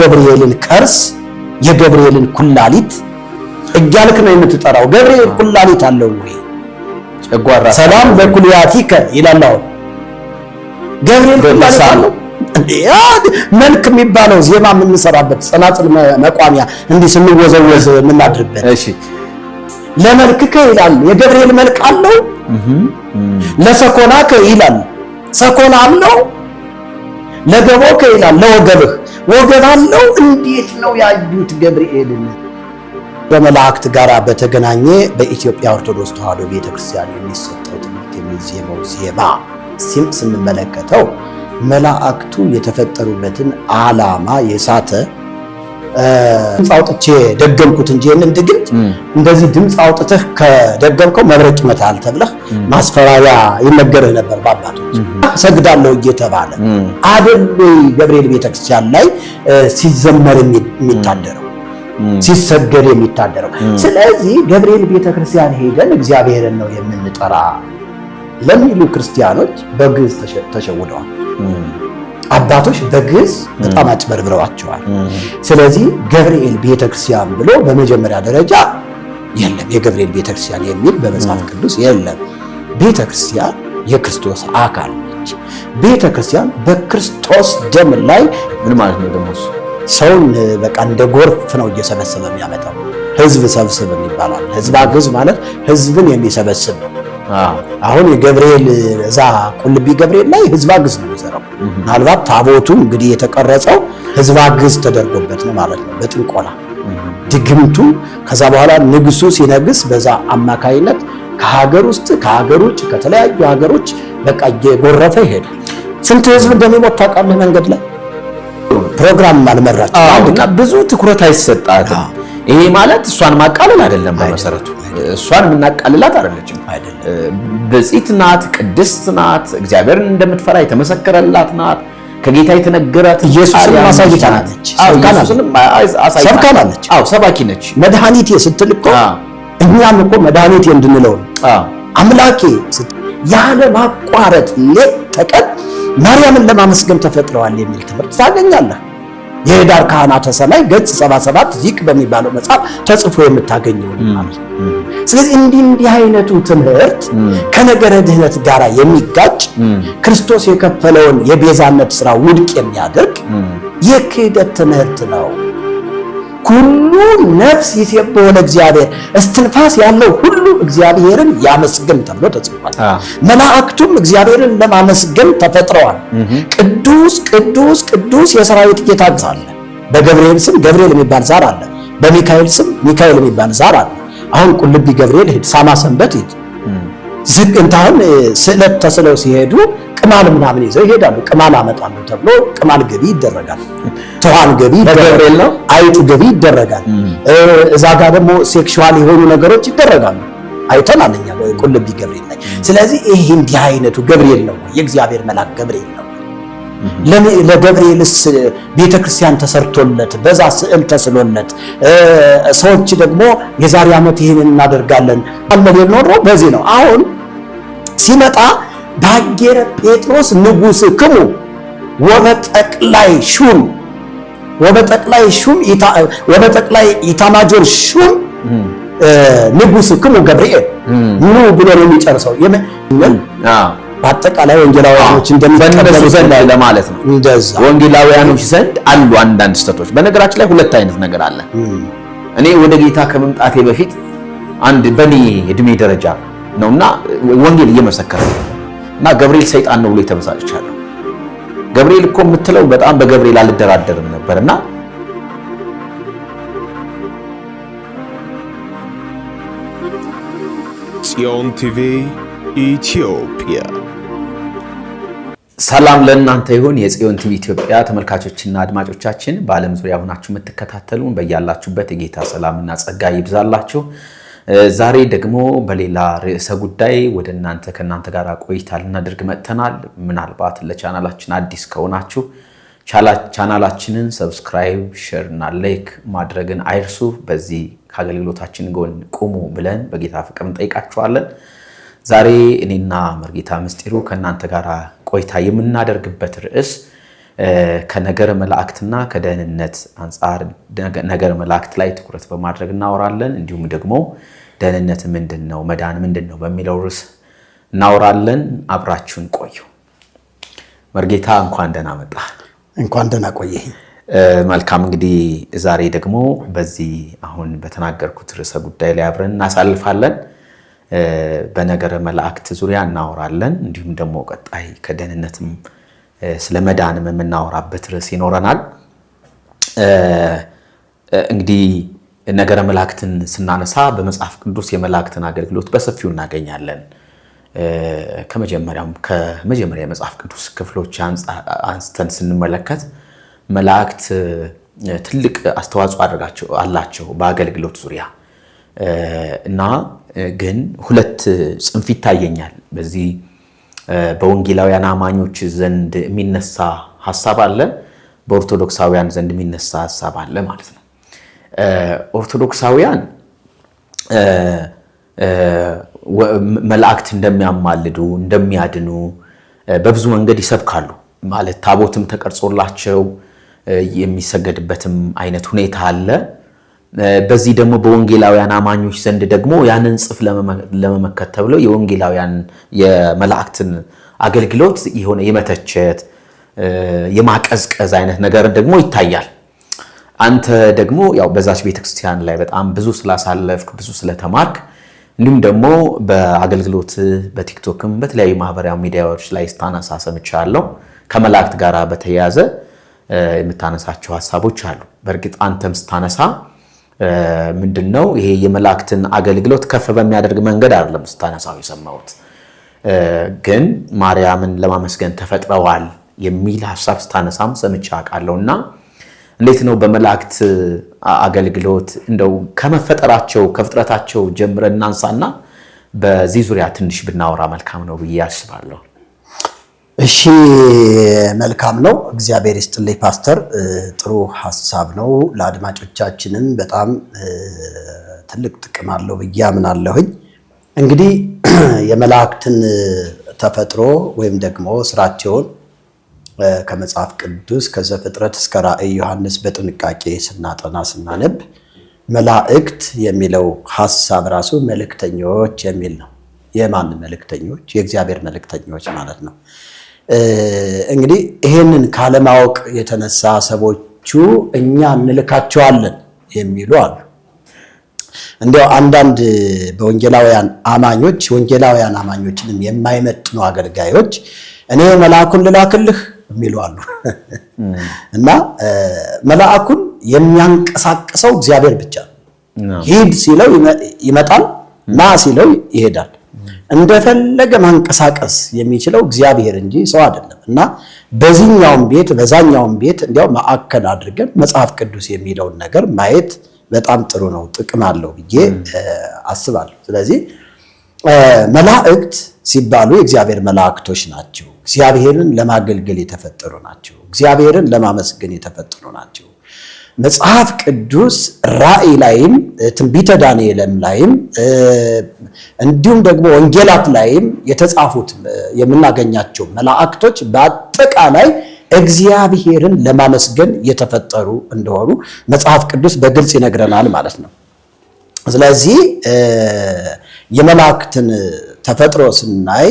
ገብርኤልን ከርስ የገብርኤልን ኩላሊት እያልክ ነው የምትጠራው። ገብርኤል ኩላሊት አለው ወይ? ጨጓራ ሰላም ለኩልያቲከ ይላል። ገብርኤል ኩላሊት አለው እንዴ? መልክ የሚባለው ዜማ የምንሰራበት ጸናጽል መቋሚያ እንዲህ ስንወዘወዝ የምናድርበት። እሺ ለመልክከ ይላል። የገብርኤል መልክ አለው። ለሰኮናከ ይላል። ሰኮና አለው። ለገቦከ ይላል። ለወገብህ ወገብ አለው። እንዴት ነው ያዩት ገብርኤልን? በመላእክት ጋር በተገናኘ በኢትዮጵያ ኦርቶዶክስ ተዋሕዶ ቤተክርስቲያን የሚሰጠው ትምህርት የሚዜመው ዜማ ስንመለከተው መላእክቱ የተፈጠሩበትን ዓላማ የሳተ ድምፅ አውጥቼ ደገምኩት እንጂ ይህንን ድግምት እንደዚህ ድምፅ አውጥተህ ከደገምከው መብረቅ ይመታል ተብለህ ማስፈራሪያ ይነገርህ ነበር በአባቶች። ሰግዳለሁ እየተባለ አይደል ገብርኤል ቤተክርስቲያን ላይ ሲዘመር የሚታደረው ሲሰገድ የሚታደረው። ስለዚህ ገብርኤል ቤተክርስቲያን ሄደን እግዚአብሔርን ነው የምንጠራ ለሚሉ ክርስቲያኖች በግዕዝ ተሸውደዋል። አባቶች በግዕዝ በጣም አጭበርብረዋቸዋል። ስለዚህ ገብርኤል ቤተክርስቲያን ብሎ በመጀመሪያ ደረጃ የለም። የገብርኤል ቤተክርስቲያን የሚል በመጽሐፍ ቅዱስ የለም። ቤተክርስቲያን የክርስቶስ አካል ነች። ቤተክርስቲያን በክርስቶስ ደም ላይ ምን ማለት ነው ደግሞ ሰውን በቃ እንደ ጎርፍ ነው እየሰበሰበ የሚያመጣው። ህዝብ ሰብስብ ይባላል። ህዝብ አግዝ ማለት ህዝብን የሚሰበስብ ነው። አሁን የገብርኤል እዛ ቁልቢ ገብርኤል ላይ ህዝብ አግዝ ነው የሚሰራው። ምናልባት ታቦቱ እንግዲህ የተቀረጸው ህዝብ አግዝ ተደርጎበት ነው ማለት ነው። በጥንቆላ ድግምቱ ከዛ በኋላ ንጉሱ ሲነግስ በዛ አማካይነት ከሀገር ውስጥ ከሀገር ውጭ ከተለያዩ ሀገሮች በቃ እየጎረፈ ይሄዳል። ስንት ህዝብ እንደሚሞት ታውቃለህ? መንገድ ላይ ፕሮግራም አልመራችም እና ብዙ ትኩረት አይሰጣትም። ይሄ ማለት እሷን ማቃለል አይደለም። በመሰረቱ እሷን የምናቃልላት አይደለችም። ብጽዕት ናት፣ ቅድስት ናት፣ እግዚአብሔርን እንደምትፈራ የተመሰከረላት ናት፣ ከጌታ የተነገራት ኢየሱስን ማሳየታለች፣ ሰብካናለች። ሰባኪ ነች። መድኃኒቴ ስትል እኮ እኛም እኮ መድኃኒቴ እንድንለው ነው። አምላኬ ያለ ማቋረጥ ሌት ተቀን ማርያምን ለማመስገን ተፈጥረዋል የሚል ትምህርት ታገኛለህ። የሄዳር ካህናተ ሰማይ ገጽ 77 ዚቅ በሚባለው መጽሐፍ ተጽፎ የምታገኘው ማለት ነው። ስለዚህ እንዲህ አይነቱ ትምህርት ከነገረ ድህነት ጋር የሚጋጭ ክርስቶስ የከፈለውን የቤዛነት ስራ ውድቅ የሚያደርግ የክህደት ትምህርት ነው። ሁሉ ነፍስ ይሴብሖ ለእግዚአብሔር፣ እስትንፋስ ያለው ሁሉ እግዚአብሔርን ያመስግን ተብሎ ተጽፏል። መላእክቱም እግዚአብሔርን ለማመስገን ተፈጥረዋል። ቅዱስ ቅዱስ ቅዱስ የሰራዊት ጌታ አለ። በገብርኤል ስም ገብርኤል የሚባል ዛር አለ። በሚካኤል ስም ሚካኤል የሚባል ዛር አለ። አሁን ቁልቢ ገብርኤል ሄድ፣ ሳማ ሰንበት ሄድ፣ ዝቅ እንታን ስዕለት ተስለው ሲሄዱ ቅማል ምናምን ይዘው ይሄዳሉ። ቅማል አመጣለሁ ተብሎ ቅማል ገቢ ይደረጋል። ተዋን ገቢ ገብርኤል ነው። አይጡ ገቢ ይደረጋል። እዛ ጋር ደግሞ ሴክሹዋል የሆኑ ነገሮች ይደረጋሉ። አይተናል እኛ ቁልቢ ገብርኤል ላይ። ስለዚህ ይሄ እንዲህ አይነቱ ገብርኤል ነው፣ የእግዚአብሔር መልአክ ገብርኤል ነው። ለገብርኤልስ ቤተክርስቲያን ተሰርቶለት በዛ ስዕል ተስሎለት ሰዎች ደግሞ የዛሬ ዓመት ይሄን እናደርጋለን አለ ኖሮ በዚህ ነው። አሁን ሲመጣ ባጌረ ጴጥሮስ ንጉሥ ክሙ ወበጠቅላይ ወበጠቅላይ ኢታማጆር ሹም ንጉሥ ክሙ ገብርኤል ኑ ብሎ ነው የሚጨርሰው። በአጠቃላይ ወንጌላውያኖች እንደሚቀበሉ ዘንድ ለማለት ነው። እንደዛ ወንጌላውያኖች ዘንድ አሉ አንዳንድ ስህተቶች። በነገራችን ላይ ሁለት አይነት ነገር አለ። እኔ ወደ ጌታ ከመምጣቴ በፊት አንድ በኔ እድሜ ደረጃ ነውና ወንጌል እየመሰከረ እና ገብርኤል ሰይጣን ነው ብሎ የተበሳጭቻለሁ። ገብርኤል እኮ የምትለው በጣም በገብርኤል አልደራደርም ነበርና ጽዮን ቲቪ ኢትዮጵያ። ሰላም ለእናንተ ይሁን። የጽዮን ቲቪ ኢትዮጵያ ተመልካቾችና አድማጮቻችን በዓለም ዙሪያ ሆናችሁ የምትከታተሉን በያላችሁበት የጌታ ሰላምና ጸጋ ይብዛላችሁ። ዛሬ ደግሞ በሌላ ርዕሰ ጉዳይ ወደ ከእናንተ ጋር ቆይታ ልናደርግ መጥተናል። ምናልባት ለቻናላችን አዲስ ከሆናችሁ ቻናላችንን ሰብስክራይብ፣ ሼር እና ላይክ ማድረግን አይርሱ። በዚህ ከአገልግሎታችን ጎን ቁሙ ብለን በጌታ ፍቅር እንጠይቃችኋለን። ዛሬ እኔና መርጌታ ምስጢሩ ከእናንተ ጋር ቆይታ የምናደርግበት ርዕስ ከነገረ መላእክትና ከደህንነት አንጻር ነገረ መላእክት ላይ ትኩረት በማድረግ እናወራለን። እንዲሁም ደግሞ ደህንነት ምንድነው፣ መዳን ምንድነው በሚለው ርዕስ እናወራለን። አብራችሁን ቆዩ። መርጌታ እንኳን ደህና መጣ። እንኳን ደህና ቆየህ። መልካም። እንግዲህ ዛሬ ደግሞ በዚህ አሁን በተናገርኩት ርዕሰ ጉዳይ ላይ አብረን እናሳልፋለን። በነገረ መላእክት ዙሪያ እናወራለን። እንዲሁም ደግሞ ቀጣይ ከደህንነትም ስለ መዳንም የምናወራበት ርዕስ ይኖረናል። እንግዲህ ነገረ መላእክትን ስናነሳ በመጽሐፍ ቅዱስ የመላእክትን አገልግሎት በሰፊው እናገኛለን። ከመጀመሪያ የመጽሐፍ ቅዱስ ክፍሎች አንስተን ስንመለከት መላእክት ትልቅ አስተዋጽኦ አላቸው በአገልግሎት ዙሪያ እና ግን ሁለት ጽንፍ ይታየኛል። በዚህ በወንጌላውያን አማኞች ዘንድ የሚነሳ ሐሳብ አለ፣ በኦርቶዶክሳውያን ዘንድ የሚነሳ ሐሳብ አለ ማለት ነው። ኦርቶዶክሳውያን መላእክት እንደሚያማልዱ እንደሚያድኑ በብዙ መንገድ ይሰብካሉ። ማለት ታቦትም ተቀርጾላቸው የሚሰገድበትም አይነት ሁኔታ አለ። በዚህ ደግሞ በወንጌላውያን አማኞች ዘንድ ደግሞ ያንን ጽፍ ለመመከት ተብለው የወንጌላውያን የመላእክትን አገልግሎት የሆነ የመተቸት የማቀዝቀዝ አይነት ነገር ደግሞ ይታያል። አንተ ደግሞ ያው በዛች ቤተክርስቲያን ላይ በጣም ብዙ ስላሳለፍክ ብዙ ስለተማርክ እንዲሁም ደግሞ በአገልግሎት በቲክቶክም በተለያዩ ማህበራዊ ሚዲያዎች ላይ ስታነሳ ሰምቻለሁ። ከመላእክት ጋር በተያያዘ የምታነሳቸው ሐሳቦች አሉ። በእርግጥ አንተም ስታነሳ ምንድነው ይሄ የመላእክትን አገልግሎት ከፍ በሚያደርግ መንገድ አይደለም ስታነሳው የሰማሁት፣ ግን ማርያምን ለማመስገን ተፈጥረዋል የሚል ሐሳብ ስታነሳም ሰምቼ አውቃለሁና እንዴት ነው በመላእክት አገልግሎት እንደው ከመፈጠራቸው ከፍጥረታቸው ጀምረን እናንሳና በዚህ ዙሪያ ትንሽ ብናወራ መልካም ነው ብዬ አስባለሁ። እሺ መልካም ነው። እግዚአብሔር ይስጥልኝ ፓስተር፣ ጥሩ ሐሳብ ነው። ለአድማጮቻችንም በጣም ትልቅ ጥቅም አለው ብዬ አምናለሁኝ። እንግዲህ የመላእክትን ተፈጥሮ ወይም ደግሞ ስራቸውን ከመጽሐፍ ቅዱስ ከዘፍጥረት እስከ ራእይ ዮሐንስ በጥንቃቄ ስናጠና ስናነብ መላእክት የሚለው ሐሳብ ራሱ መልእክተኞች የሚል ነው። የማን መልእክተኞች? የእግዚአብሔር መልእክተኞች ማለት ነው። እንግዲህ ይሄንን ካለማወቅ የተነሳ ሰዎቹ እኛ እንልካቸዋለን የሚሉ አሉ። እንዲያው አንዳንድ ወንጌላውያን አማኞችንም የማይመጥኑ አገልጋዮች እኔ መልአኩን ልላክልህ የሚሉ አሉ። እና መልአኩን የሚያንቀሳቅሰው እግዚአብሔር ብቻ ነው። ሂድ ሲለው ይመጣል፣ ና ሲለው ይሄዳል። እንደፈለገ ማንቀሳቀስ የሚችለው እግዚአብሔር እንጂ ሰው አይደለም። እና በዚህኛውም ቤት በዛኛውም ቤት እንዲያው ማዕከል አድርገን መጽሐፍ ቅዱስ የሚለውን ነገር ማየት በጣም ጥሩ ነው፣ ጥቅም አለው ብዬ አስባለሁ። ስለዚህ መላእክት ሲባሉ የእግዚአብሔር መላእክቶች ናቸው። እግዚአብሔርን ለማገልገል የተፈጠሩ ናቸው። እግዚአብሔርን ለማመስገን የተፈጠሩ ናቸው። መጽሐፍ ቅዱስ ራእይ ላይም ትንቢተ ዳንኤልም ላይም እንዲሁም ደግሞ ወንጌላት ላይም የተጻፉት የምናገኛቸው መላእክቶች በአጠቃላይ እግዚአብሔርን ለማመስገን የተፈጠሩ እንደሆኑ መጽሐፍ ቅዱስ በግልጽ ይነግረናል ማለት ነው። ስለዚህ የመላእክትን ተፈጥሮ ስናይ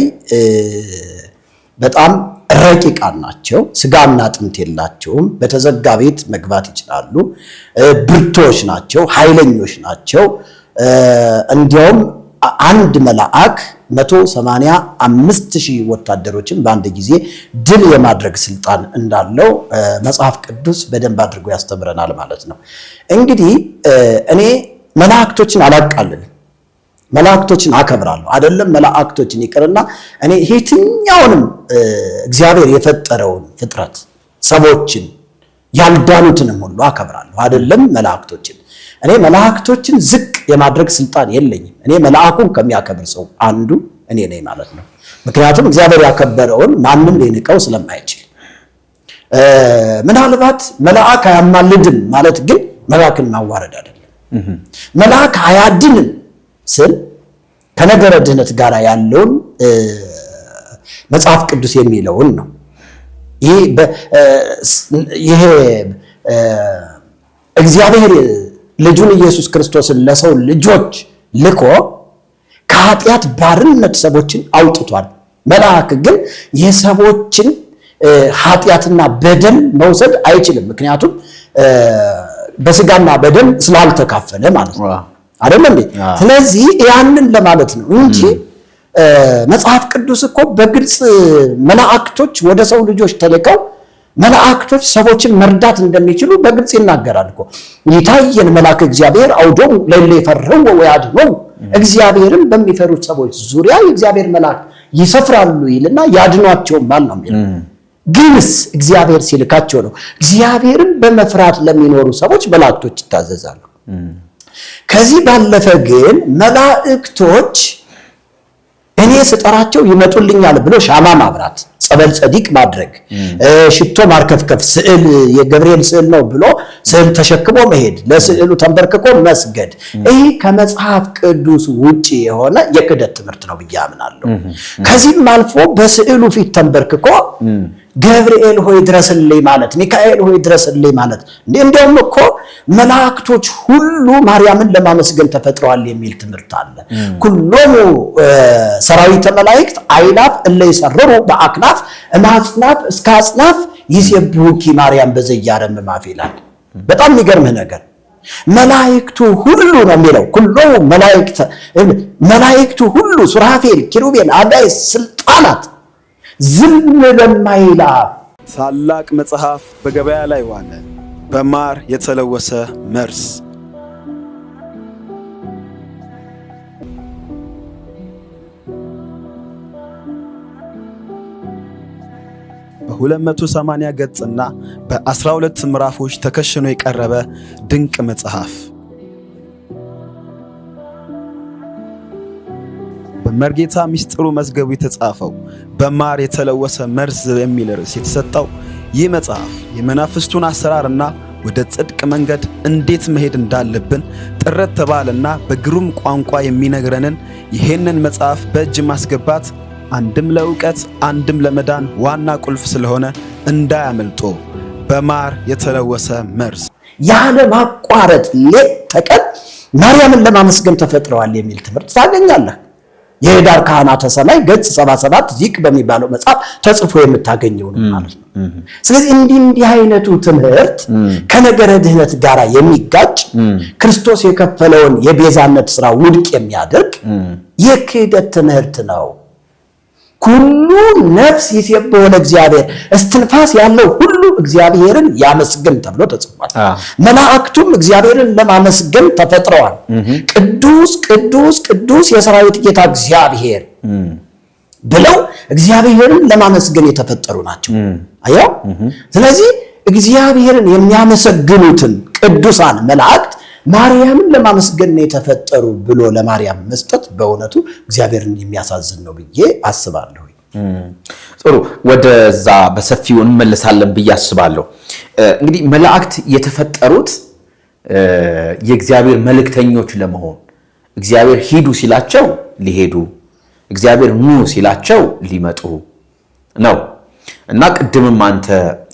በጣም ረቂቃን ናቸው። ስጋና አጥንት የላቸውም። በተዘጋ ቤት መግባት ይችላሉ። ብርቶች ናቸው፣ ኃይለኞች ናቸው። እንዲያውም አንድ መልአክ 185,000 ወታደሮችን በአንድ ጊዜ ድል የማድረግ ስልጣን እንዳለው መጽሐፍ ቅዱስ በደንብ አድርጎ ያስተምረናል ማለት ነው። እንግዲህ እኔ መላእክቶችን አላቃልልም፣ መላእክቶችን አከብራለሁ። አይደለም መላእክቶችን ይቅርና እኔ የትኛውንም እግዚአብሔር የፈጠረውን ፍጥረት ሰዎችን ያልዳኑትንም ሁሉ አከብራለሁ። አይደለም መላእክቶችን። እኔ መላእክቶችን ዝቅ የማድረግ ስልጣን የለኝም። እኔ መልአኩን ከሚያከብር ሰው አንዱ እኔ ነኝ ማለት ነው። ምክንያቱም እግዚአብሔር ያከበረውን ማንም ሊንቀው ስለማይችል። ምናልባት መልአክ አያማልድም ማለት ግን መልአክን ማዋረድ አይደለም። መልአክ አያድንም ስል ከነገረ ድህነት ጋር ያለውን መጽሐፍ ቅዱስ የሚለውን ነው። ይሄ እግዚአብሔር ልጁን ኢየሱስ ክርስቶስን ለሰው ልጆች ልኮ ከኃጢአት ባርነት ሰዎችን አውጥቷል። መልአክ ግን የሰዎችን ኃጢአትና በደል መውሰድ አይችልም። ምክንያቱም በስጋና በደም ስላልተካፈለ ማለት ነው አይደል እንዴ? ስለዚህ ያንን ለማለት ነው እንጂ መጽሐፍ ቅዱስ እኮ በግልጽ መላእክቶች ወደ ሰው ልጆች ተልከው መላእክቶች ሰዎችን መርዳት እንደሚችሉ በግልጽ ይናገራል እኮ። ይታየን መልአክ እግዚአብሔር አውዶም ለሌ ፈረው ወያድነው እግዚአብሔርን በሚፈሩት ሰዎች ዙሪያ የእግዚአብሔር መልአክ ይሰፍራሉ ይልና ያድኗቸው ማን ነው የሚለው። ግንስ እግዚአብሔር ሲልካቸው ነው። እግዚአብሔርን በመፍራት ለሚኖሩ ሰዎች መላእክቶች ይታዘዛሉ። ከዚህ ባለፈ ግን መላእክቶች እኔ ስጠራቸው ይመጡልኛል ብሎ ሻማ ማብራት፣ ጸበል ጸዲቅ ማድረግ፣ ሽቶ ማርከፍከፍ፣ ስዕል የገብርኤል ስዕል ነው ብሎ ስዕል ተሸክሞ መሄድ፣ ለስዕሉ ተንበርክኮ መስገድ፣ ይህ ከመጽሐፍ ቅዱስ ውጪ የሆነ የክህደት ትምህርት ነው ብዬ አምናለሁ። ከዚህም አልፎ በስዕሉ ፊት ተንበርክኮ ገብርኤል ሆይ ድረስልኝ ማለት፣ ሚካኤል ሆይ ድረስልኝ ማለት። እንደውም እኮ መላእክቶች ሁሉ ማርያምን ለማመስገን ተፈጥረዋል የሚል ትምህርት አለ። ኩሎሙ ሰራዊተ መላእክት አእላፍ እለ ይሰርሩ በአክናፍ እማጽናፍ እስከ አጽናፍ ይሴብሑኪ ማርያም በዘያረም ማፊላል። በጣም የሚገርምህ ነገር መላእክቱ ሁሉ ነው የሚለው። ኩሎሙ መላእክቱ ሁሉ ሱራፌል፣ ኪሩቤል፣ አጋዕዝት፣ ስልጣናት ዝም ለማይላ ታላቅ መጽሐፍ በገበያ ላይ ዋለ። በማር የተለወሰ መርዝ። በ280 ገጽና በ12 ምዕራፎች ተከሽኖ የቀረበ ድንቅ መጽሐፍ በመርጌታ ሚስጥሩ መዝገቡ የተጻፈው በማር የተለወሰ መርዝ የሚል ርዕስ የተሰጠው ይህ መጽሐፍ የመናፍስቱን አሰራርና ወደ ጽድቅ መንገድ እንዴት መሄድ እንዳለብን ጥረት ተባለና በግሩም ቋንቋ የሚነግረንን ይሄንን መጽሐፍ በእጅ ማስገባት አንድም ለእውቀት አንድም ለመዳን ዋና ቁልፍ ስለሆነ እንዳያመልጦ። በማር የተለወሰ መርዝ። ያለ ማቋረጥ ሌት ተቀን ማርያምን ለማመስገን ተፈጥረዋል የሚል ትምህርት ታገኛለህ። የሄዳር ካህናተ ሰማይ ገጽ 77 ዚቅ በሚባለው መጽሐፍ ተጽፎ የምታገኘው ነው ማለት ነው። ስለዚህ እንዲህ አይነቱ ትምህርት ከነገረ ድህነት ጋር የሚጋጭ ክርስቶስ የከፈለውን የቤዛነት ስራ ውድቅ የሚያደርግ የክህደት ትምህርት ነው። ኩሉ ነፍስ ይሴብሖ ለእግዚአብሔር፣ እስትንፋስ ያለው ሁሉ እግዚአብሔርን ያመስግን ተብሎ ተጽፏል። መላእክቱም እግዚአብሔርን ለማመስገን ተፈጥረዋል። ቅዱስ ቅዱስ ቅዱስ የሰራዊት ጌታ እግዚአብሔር ብለው እግዚአብሔርን ለማመስገን የተፈጠሩ ናቸው። አየው። ስለዚህ እግዚአብሔርን የሚያመሰግኑትን ቅዱሳን መላእክት ማርያምን ለማመስገን የተፈጠሩ ብሎ ለማርያም መስጠት በእውነቱ እግዚአብሔርን የሚያሳዝን ነው ብዬ አስባለሁ። ጥሩ፣ ወደዛ በሰፊው እንመለሳለን ብዬ አስባለሁ። እንግዲህ መላእክት የተፈጠሩት የእግዚአብሔር መልእክተኞች ለመሆን፣ እግዚአብሔር ሂዱ ሲላቸው ሊሄዱ፣ እግዚአብሔር ኑ ሲላቸው ሊመጡ ነው እና ቅድምም አንተ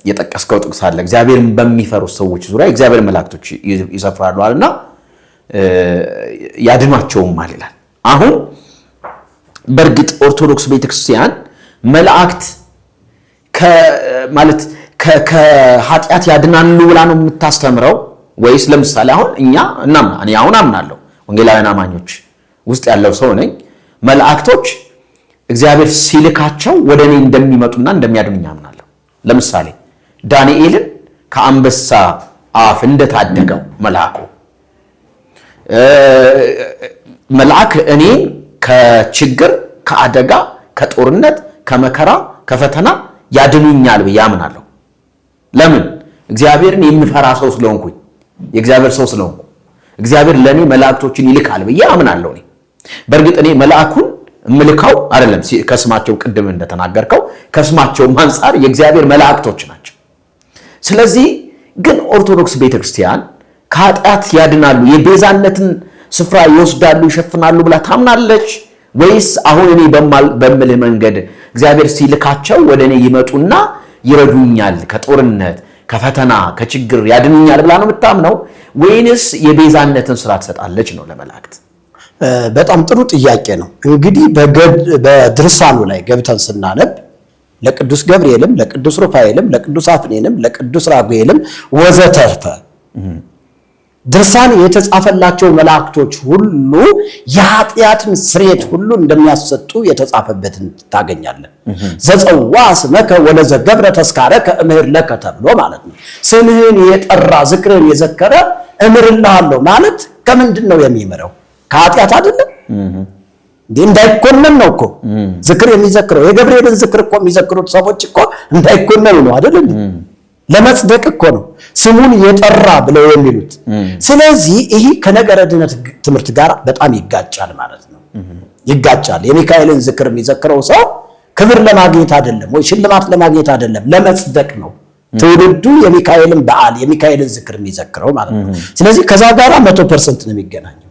የጠቀስከው ጥቅስ አለ። እግዚአብሔርን በሚፈሩ ሰዎች ዙሪያ እግዚአብሔር መላእክቶች ይሰፍራሉ አለና ያድኗቸውማል ይላል። አሁን በእርግጥ ኦርቶዶክስ ቤተክርስቲያን መላእክት ማለት ከኃጢአት ያድናሉ ብላ ነው የምታስተምረው ወይስ? ለምሳሌ አሁን እኔ አሁን አምናለሁ፣ ወንጌላውያን አማኞች ውስጥ ያለው ሰው ነኝ። መላእክቶች እግዚአብሔር ሲልካቸው ወደ እኔ እንደሚመጡና እንደሚያድኑኝ አምናለሁ። ለምሳሌ ዳንኤልን ከአንበሳ አፍ እንደታደገው መልአክ እኔ ከችግር፣ ከአደጋ፣ ከጦርነት፣ ከመከራ፣ ከፈተና ያድኑኛል ብዬ አምናለሁ። ለምን? እግዚአብሔርን የምፈራ ሰው ስለሆንኩኝ፣ የእግዚአብሔር ሰው ስለሆንኩ እግዚአብሔር ለኔ መላእክቶችን ይልካል ብዬ አምናለሁ። በእርግጥ እኔ መልአኩን ምልካው አይደለም፣ ከስማቸው ቅድም እንደተናገርከው ከስማቸው አንፃር የእግዚአብሔር መላእክቶች ናቸው። ስለዚህ ግን ኦርቶዶክስ ቤተክርስቲያን ከኃጢአት ያድናሉ፣ የቤዛነትን ስፍራ ይወስዳሉ፣ ይሸፍናሉ ብላ ታምናለች ወይስ አሁን እኔ በምልህ መንገድ እግዚአብሔር ሲልካቸው ወደ እኔ ይመጡና ይረዱኛል፣ ከጦርነት ከፈተና ከችግር ያድኑኛል ብላ ነው የምታምነው ወይንስ የቤዛነትን ስራ ትሰጣለች ነው ለመላእክት? በጣም ጥሩ ጥያቄ ነው። እንግዲህ በድርሳኑ ላይ ገብተን ስናነብ ለቅዱስ ገብርኤልም ለቅዱስ ሩፋኤልም ለቅዱስ አፍኔንም ለቅዱስ ራጉኤልም ወዘተርፈ ድርሳን የተጻፈላቸው መላእክቶች ሁሉ የኃጢአትን ስርየት ሁሉ እንደሚያሰጡ የተጻፈበትን ታገኛለን። ዘጸዋ ስመከ ወለዘገብረ ተስካረከ እምህር ለከ ተብሎ ማለት ነው። ስምህን የጠራ ዝክርን የዘከረ እምርልሃለሁ ማለት ከምንድን ነው የሚምረው? ከኃጢአት አይደለም እንዴ? እንዳይኮነን ነው እኮ ዝክር የሚዘክረው። የገብርኤልን ዝክር እኮ የሚዘክሩት ሰዎች እኮ እንዳይኮነኑ ነው አይደል? ለመጽደቅ እኮ ነው ስሙን የጠራ ብለው የሚሉት። ስለዚህ ይሄ ከነገረ ድነት ትምህርት ጋር በጣም ይጋጫል ማለት ነው። ይጋጫል። የሚካኤልን ዝክር የሚዘክረው ሰው ክብር ለማግኘት አይደለም ወይ ሽልማት ለማግኘት አይደለም፣ ለመጽደቅ ነው። ትውልዱ የሚካኤልን በዓል የሚካኤልን ዝክር የሚዘክረው ማለት ነው። ስለዚህ ከዛ ጋር 100% ነው የሚገናኘው።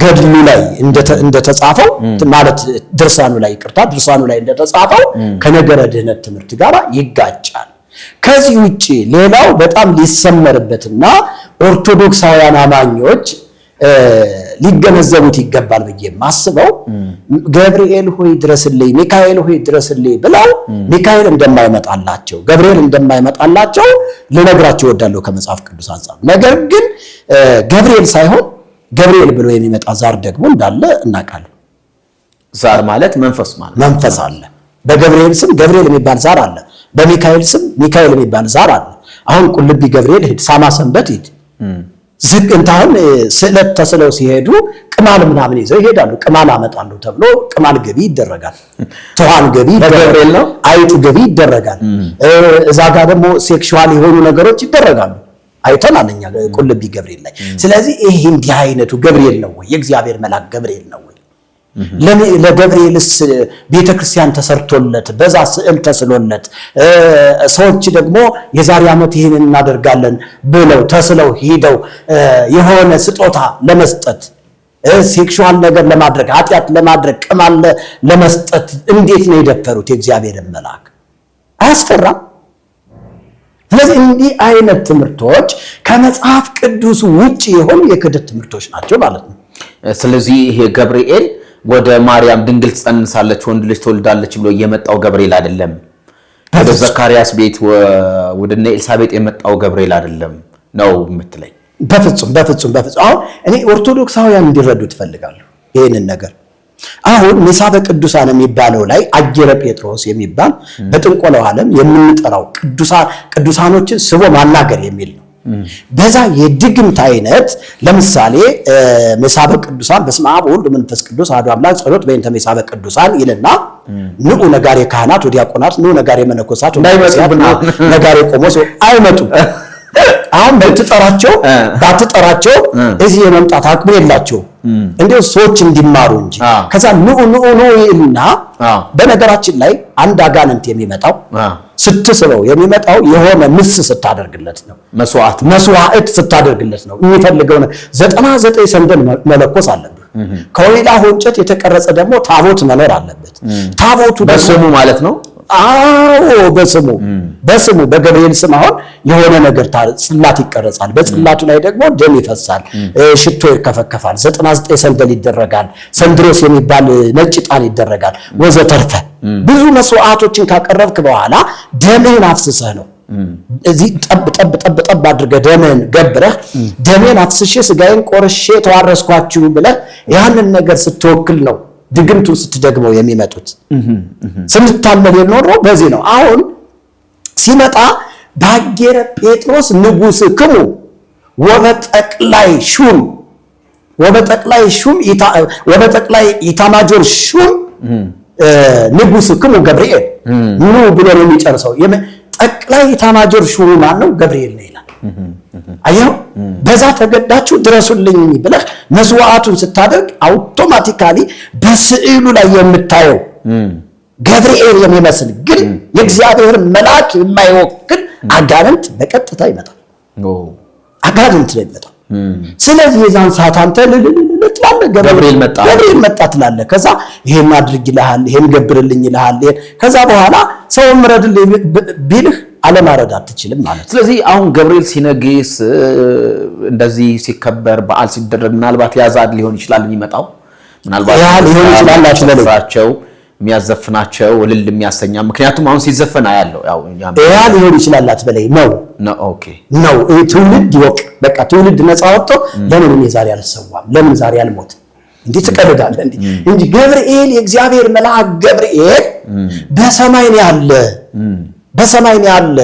ገድሉ ላይ እንደተጻፈው ማለት ድርሳኑ ላይ እንደተጻፈው ከነገረ ድህነት ትምህርት ጋር ይጋጫል። ከዚህ ውጪ ሌላው በጣም ሊሰመርበትና ኦርቶዶክሳውያን አማኞች ሊገነዘቡት ይገባል ብዬ ማስበው ገብርኤል ሆይ ድረስልኝ፣ ሚካኤል ሆይ ድረስልኝ ብለው ሚካኤል እንደማይመጣላቸው ገብርኤል እንደማይመጣላቸው ልነግራቸው እወዳለሁ ከመጽሐፍ ቅዱስ አንፃር። ነገር ግን ገብርኤል ሳይሆን ገብርኤል ብሎ የሚመጣ ዛር ደግሞ እንዳለ እናውቃለን። ዛር ማለት መንፈስ ማለት መንፈስ አለ። በገብርኤል ስም ገብርኤል የሚባል ዛር አለ። በሚካኤል ስም ሚካኤል የሚባል ዛር አለ። አሁን ቁልቢ ገብርኤል ሄድ፣ ሳማ ሰንበት ሄድ፣ ዝቅ እንታሁን ስዕለት ተስለው ሲሄዱ ቅማል ምናምን ይዘው ይሄዳሉ። ቅማል አመጣሉ ተብሎ ቅማል ገቢ ይደረጋል። ተዋን ገቢ በገብርኤል ነው። አይጥ ገቢ ይደረጋል። እዛ ጋር ደግሞ ሴክሹዋል የሆኑ ነገሮች ይደረጋሉ። አይተናል እኛ ቁልቢ ገብርኤል ላይ። ስለዚህ ይሄ እንዲህ አይነቱ ገብርኤል ነው ወይ? የእግዚአብሔር መልአክ ገብርኤል ነው ወይ? ለገብርኤልስ ቤተክርስቲያን ተሰርቶለት በዛ ስዕል ተስሎለት ሰዎች ደግሞ የዛሬ ዓመት ይሄን እናደርጋለን ብለው ተስለው ሄደው የሆነ ስጦታ ለመስጠት ሴክሹዋል ነገር ለማድረግ ኃጢአት ለማድረግ ቅማል ለመስጠት እንዴት ነው የደፈሩት የእግዚአብሔርን መልአክ? አያስፈራም? ስለዚህ እንዲህ አይነት ትምህርቶች ከመጽሐፍ ቅዱስ ውጪ የሆኑ የክህደት ትምህርቶች ናቸው ማለት ነው። ስለዚህ ይሄ ገብርኤል ወደ ማርያም ድንግል ትጸንሳለች ወንድ ልጅ ትወልዳለች ብሎ የመጣው ገብርኤል አይደለም። ወደ ዘካርያስ ቤት ወደነ ኤልሳቤጥ የመጣው ገብርኤል አይደለም ነው የምትለኝ? በፍጹም። አሁን እኔ ኦርቶዶክሳውያን እንዲረዱ ትፈልጋለሁ ይሄንን ነገር። አሁን ምሳበ ቅዱሳን የሚባለው ላይ አጀረ ጴጥሮስ የሚባል በጥንቆላው ዓለም የምንጠራው ቅዱሳኖችን ስቦ ማናገር የሚል ነው። በዛ የድግምት አይነት ለምሳሌ ምሳበ ቅዱሳን በስመ አብ ወወልድ ወመንፈስ ቅዱስ አሐዱ አምላክ ጸሎት በእንተ ምሳበ ቅዱሳን ይልና ንዑ ነጋሬ ካህናት ወዲያቆናት ንዑ ነጋሬ መነኮሳት ነጋሬ ቆሞስ አይመጡም። አሁን ባትጠራቸው እዚህ የመምጣት አቅሙ የላቸው እንደው ሰዎች እንዲማሩ እንጂ። ከዛ ንዑ ይልና በነገራችን ላይ አንድ አጋንንት የሚመጣው ስትስበው የሚመጣው የሆነ ምስ ስታደርግለት ነው። መስዋዕት ስታደርግለት ነው የሚፈልገው። 99 ሰንደል መለኮስ አለበት። ከወይላ እንጨት የተቀረጸ ደግሞ ታቦት መኖር አለበት። ታቦቱ በስሙ ማለት ነው። አዎ በስሙ በገብርኤል ስም አሁን የሆነ ነገር ጽላት ይቀረጻል። በጽላቱ ላይ ደግሞ ደም ይፈሳል፣ ሽቶ ይከፈከፋል፣ 99 ሰንደል ይደረጋል፣ ሰንድሮስ የሚባል ነጭ ጣን ይደረጋል ወዘተርፈ። ብዙ መስዋዕቶችን ካቀረብክ በኋላ ደምህን አፍስሰህ ነው እዚህ ጠብ አድርገህ ደምህን ገብረህ ደሜን አፍስሼ ስጋዬን ቆርሼ ተዋረስኳችሁ ብለህ ያንን ነገር ስትወክል ነው ድግምቱን ስትደግመው የሚመጡት። ስንታለል የኖረው በዚህ ነው። አሁን ሲመጣ ባጌረ ጴጥሮስ ንጉስ ክሙ ወበጠቅላይ ኢታማጆር ሹም ንጉስ ክሙ ገብርኤል ኑ ብሎ ነው የሚጨርሰው። ጠቅላይ ኢታማጆር ሹሙ ማን ነው? ገብርኤል ነው ይላል። አየው፣ በዛ ተገዳችሁ ድረሱልኝ ብለህ መስዋዕቱን ስታደርግ አውቶማቲካሊ በስዕሉ ላይ የምታየው ገብርኤል የሚመስል ግን የእግዚአብሔር መልአክ የማይወክል አጋንንት በቀጥታ ይመጣል። አጋንንት ነው ይመጣል። ስለዚህ የዛን ሰዓት አንተ ትላለህ ገብርኤል መጣ ትላለህ። ከዛ ይሄን አድርግ ይልሃል፣ ይሄን ገብርልኝ ይልሃል። ከዛ በኋላ ሰው ምረድልኝ ቢልህ አለማረድ አትችልም ማለት። ስለዚህ አሁን ገብርኤል ሲነግስ እንደዚህ ሲከበር በዓል ሲደረግ ምናልባት ያዛድ ሊሆን ይችላል የሚመጣው ምናልባት ያ ሊሆን ይችላል አትለኝ የሚያዘፍናቸው እልል የሚያሰኛ ምክንያቱም አሁን ሲዘፈን አያለው ያ ሊሆን ይችላል አትበለኝ ነው ኦኬ ነው ትውልድ ይወቅ በቃ ትውልድ ነፃ ወጥቶ ለምን እኔ ዛሬ አልሰዋም ለምን ዛሬ አልሞት እንዴ ትቀልዳለህ እንጂ ገብርኤል የእግዚአብሔር መልአክ ገብርኤል በሰማይ ነው ያለ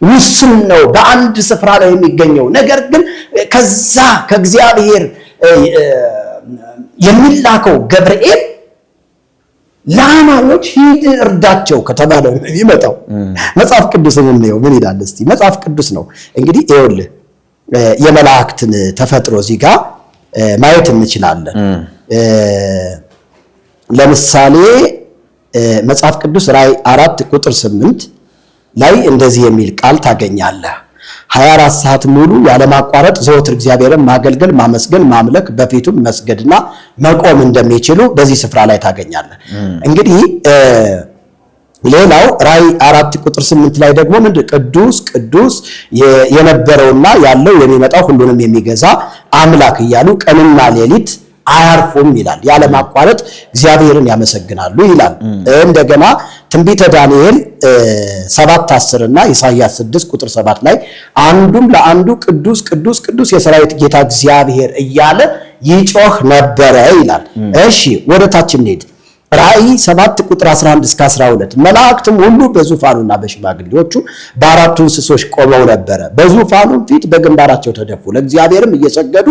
ውስን ነው በአንድ ስፍራ ላይ የሚገኘው ነገር ግን ከዛ ከእግዚአብሔር የሚላከው ገብርኤል ለአማኞች ሂድ እርዳቸው ከተባለ ይመጣው መጽሐፍ ቅዱስን ነው ምን ይላል እስቲ መጽሐፍ ቅዱስ ነው እንግዲህ ይኸውልህ የመላእክትን ተፈጥሮ እዚህ ጋር ማየት እንችላለን ለምሳሌ መጽሐፍ ቅዱስ ራዕይ 4 ቁጥር 8 ላይ እንደዚህ የሚል ቃል ታገኛለህ 24 ሰዓት ሙሉ ያለማቋረጥ ዘወትር እግዚአብሔርን ማገልገል ማመስገን ማምለክ በፊቱም መስገድና መቆም እንደሚችሉ በዚህ ስፍራ ላይ ታገኛለህ እንግዲህ ሌላው ራዕይ 4 ቁጥር 8 ላይ ደግሞ ቅዱስ የነበረውና ያለው የሚመጣው ሁሉንም የሚገዛ አምላክ እያሉ ቀንና ሌሊት አያርፉም ይላል ያለማቋረጥ እግዚአብሔርን ያመሰግናሉ ይላል እንደገና ትንቢተ ዳንኤል 7:10 እና ኢሳይያስ 6 ቁጥር 7 ላይ አንዱም ለአንዱ ቅዱስ የሰራዊት ጌታ እግዚአብሔር እያለ ይጮህ ነበረ ይላል እሺ ወደ ታች እንሂድ ራዕይ 7 ቁጥር 11 እስከ 12 መላእክትም ሁሉ በዙፋኑና በሽማግሌዎቹ በአራቱ እንስሶች ቆመው ነበር በዙፋኑም ፊት በግንባራቸው ተደፉ ለእግዚአብሔርም እየሰገዱ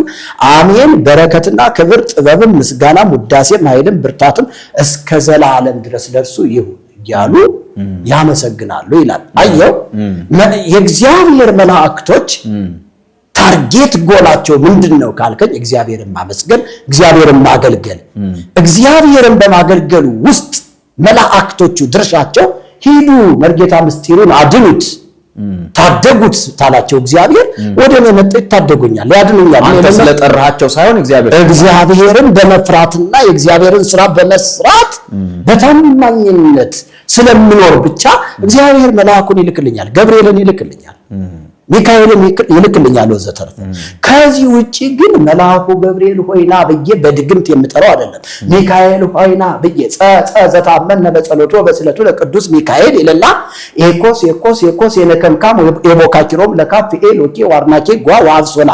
አሜን በረከትና ክብር ጥበብም ምስጋናም ውዳሴም ኃይልም ብርታትም እስከ ዘላለም ድረስ ለእርሱ ይሁን እያሉ ያመሰግናሉ ይላል አየው የእግዚአብሔር መላእክቶች ታርጌት ጎላቸው ምንድነው ካልከኝ እግዚአብሔርን ማመስገን እግዚአብሔርን ማገልገል እግዚአብሔርን በማገልገል ውስጥ መላእክቶቹ ድርሻቸው ሂዱ መርጌታ ምስጢሩን አድኑት ታደጉት ታላቸው እግዚአብሔር ወደኔ መጥተው ይታደጉኛል ያድኑኛል አንተ ስለጠራሃቸው ሳይሆን እግዚአብሔርን በመፍራትና የእግዚአብሔርን ስራ በመስራት በታማኝነት ስለምኖር ብቻ እግዚአብሔር መልአኩን ይልክልኛል ገብርኤልን ይልክልኛል ሚካኤልን ይልክልኛል ወዘተርፈ ከዚህ ውጪ ግን መልአኩ ገብርኤል ሆይና በየ በድግምት የምጠራው አይደለም ሚካኤል ሆይና በየ ዘታመነ በጸሎቱ በስለቱ ለቅዱስ ሚካኤል ይለና ኤኮስ የነከምካም የቦካችሮም ለካፍኤል ኦኬ ዋርናኬ ጓ ዋብሶላ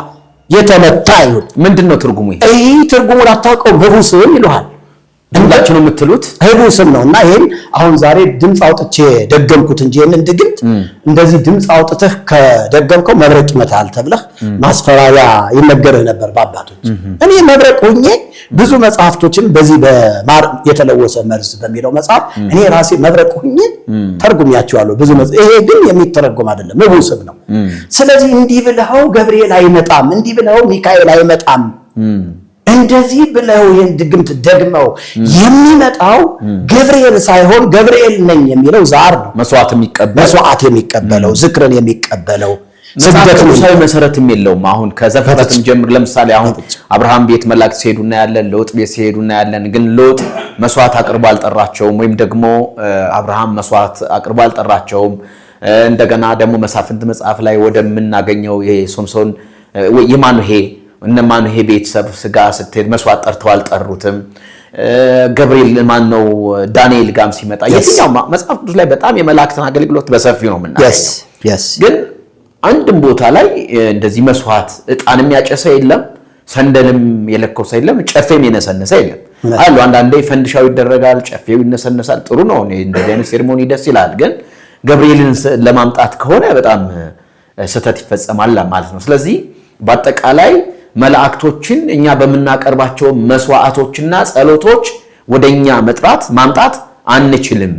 የተመታዩ ምንድነው ትርጉሙ ይሄ ትርጉሙን አታውቀው በሁስም ይልሃል ሁላችሁም የምትሉት ህቡስም ነውና ይሄን አሁን ዛሬ ድምጽ አውጥቼ ደገምኩት እንጂ ይሄን ድግምት እንደዚህ ድምጽ አውጥተህ ከደገምከው መብረቅ ይመታል ተብለህ ማስፈራሪያ ይነገርህ ነበር በአባቶች እኔ መብረቅ ሆኜ ብዙ መጽሐፍቶችን በዚህ በማር የተለወሰ መርዝ በሚለው መጽሐፍ እኔ ራሴ መብረቅ ሆኜ ተርጉሚያቸዋለሁ ብዙ ይሄ ግን የሚተረጎም አይደለም ህቡስም ነው ስለዚህ እንዲህ ብለው ገብርኤል አይመጣም እንዲህ ብለው ሚካኤል አይመጣም እንደዚህ ብለው ይሄን ድግምት ደግመው የሚመጣው ገብርኤል ሳይሆን ገብርኤል ነኝ የሚለው ዛር ነው መስዋዕት የሚቀበለው ዝክርን የሚቀበለው ስደትሳይ መሰረትም የለውም አሁን ከዘፍጥረትም ጀምር ለምሳሌ አሁን አብርሃም ቤት መላእክት ሲሄዱና ያለን ሎጥ ቤት ሲሄዱና ያለን ግን ሎጥ መስዋዕት አቅርቦ አልጠራቸውም ወይም ደግሞ አብርሃም መስዋዕት አቅርቦ አልጠራቸውም እንደገና ደግሞ መሳፍንት መጽሐፍ ላይ ወደምናገኘው የሶምሶን የማኑሄ እነማን ይሄ ቤተሰብ ስጋ ስትሄድ መስዋዕት ጠርተው አልጠሩትም ገብርኤል ማን ነው ዳንኤል ጋም ሲመጣ የትኛው መጽሐፍ ቅዱስ ላይ በጣም የመላእክትን አገልግሎት በሰፊው ነው የምናገኘው ግን አንድም ቦታ ላይ እንደዚህ መስዋዕት እጣንም ያጨሰ የለም ሰንደልም የለኮሰ የለም ጨፌም የነሰነሰ የለም አሉ አንዳንዴ ፈንድሻው ይደረጋል ጨፌው ይነሰነሳል ጥሩ ነው እንደዚህ አይነት ሴሬሞኒ ደስ ይላል ግን ገብርኤልን ለማምጣት ከሆነ በጣም ስህተት ይፈጸማል ማለት ነው ስለዚህ በአጠቃላይ መላእክቶችን እኛ በመናቀርባቸው መስዋዕቶችና ጸሎቶች ወደኛ መጥራት ማምጣት አንችልም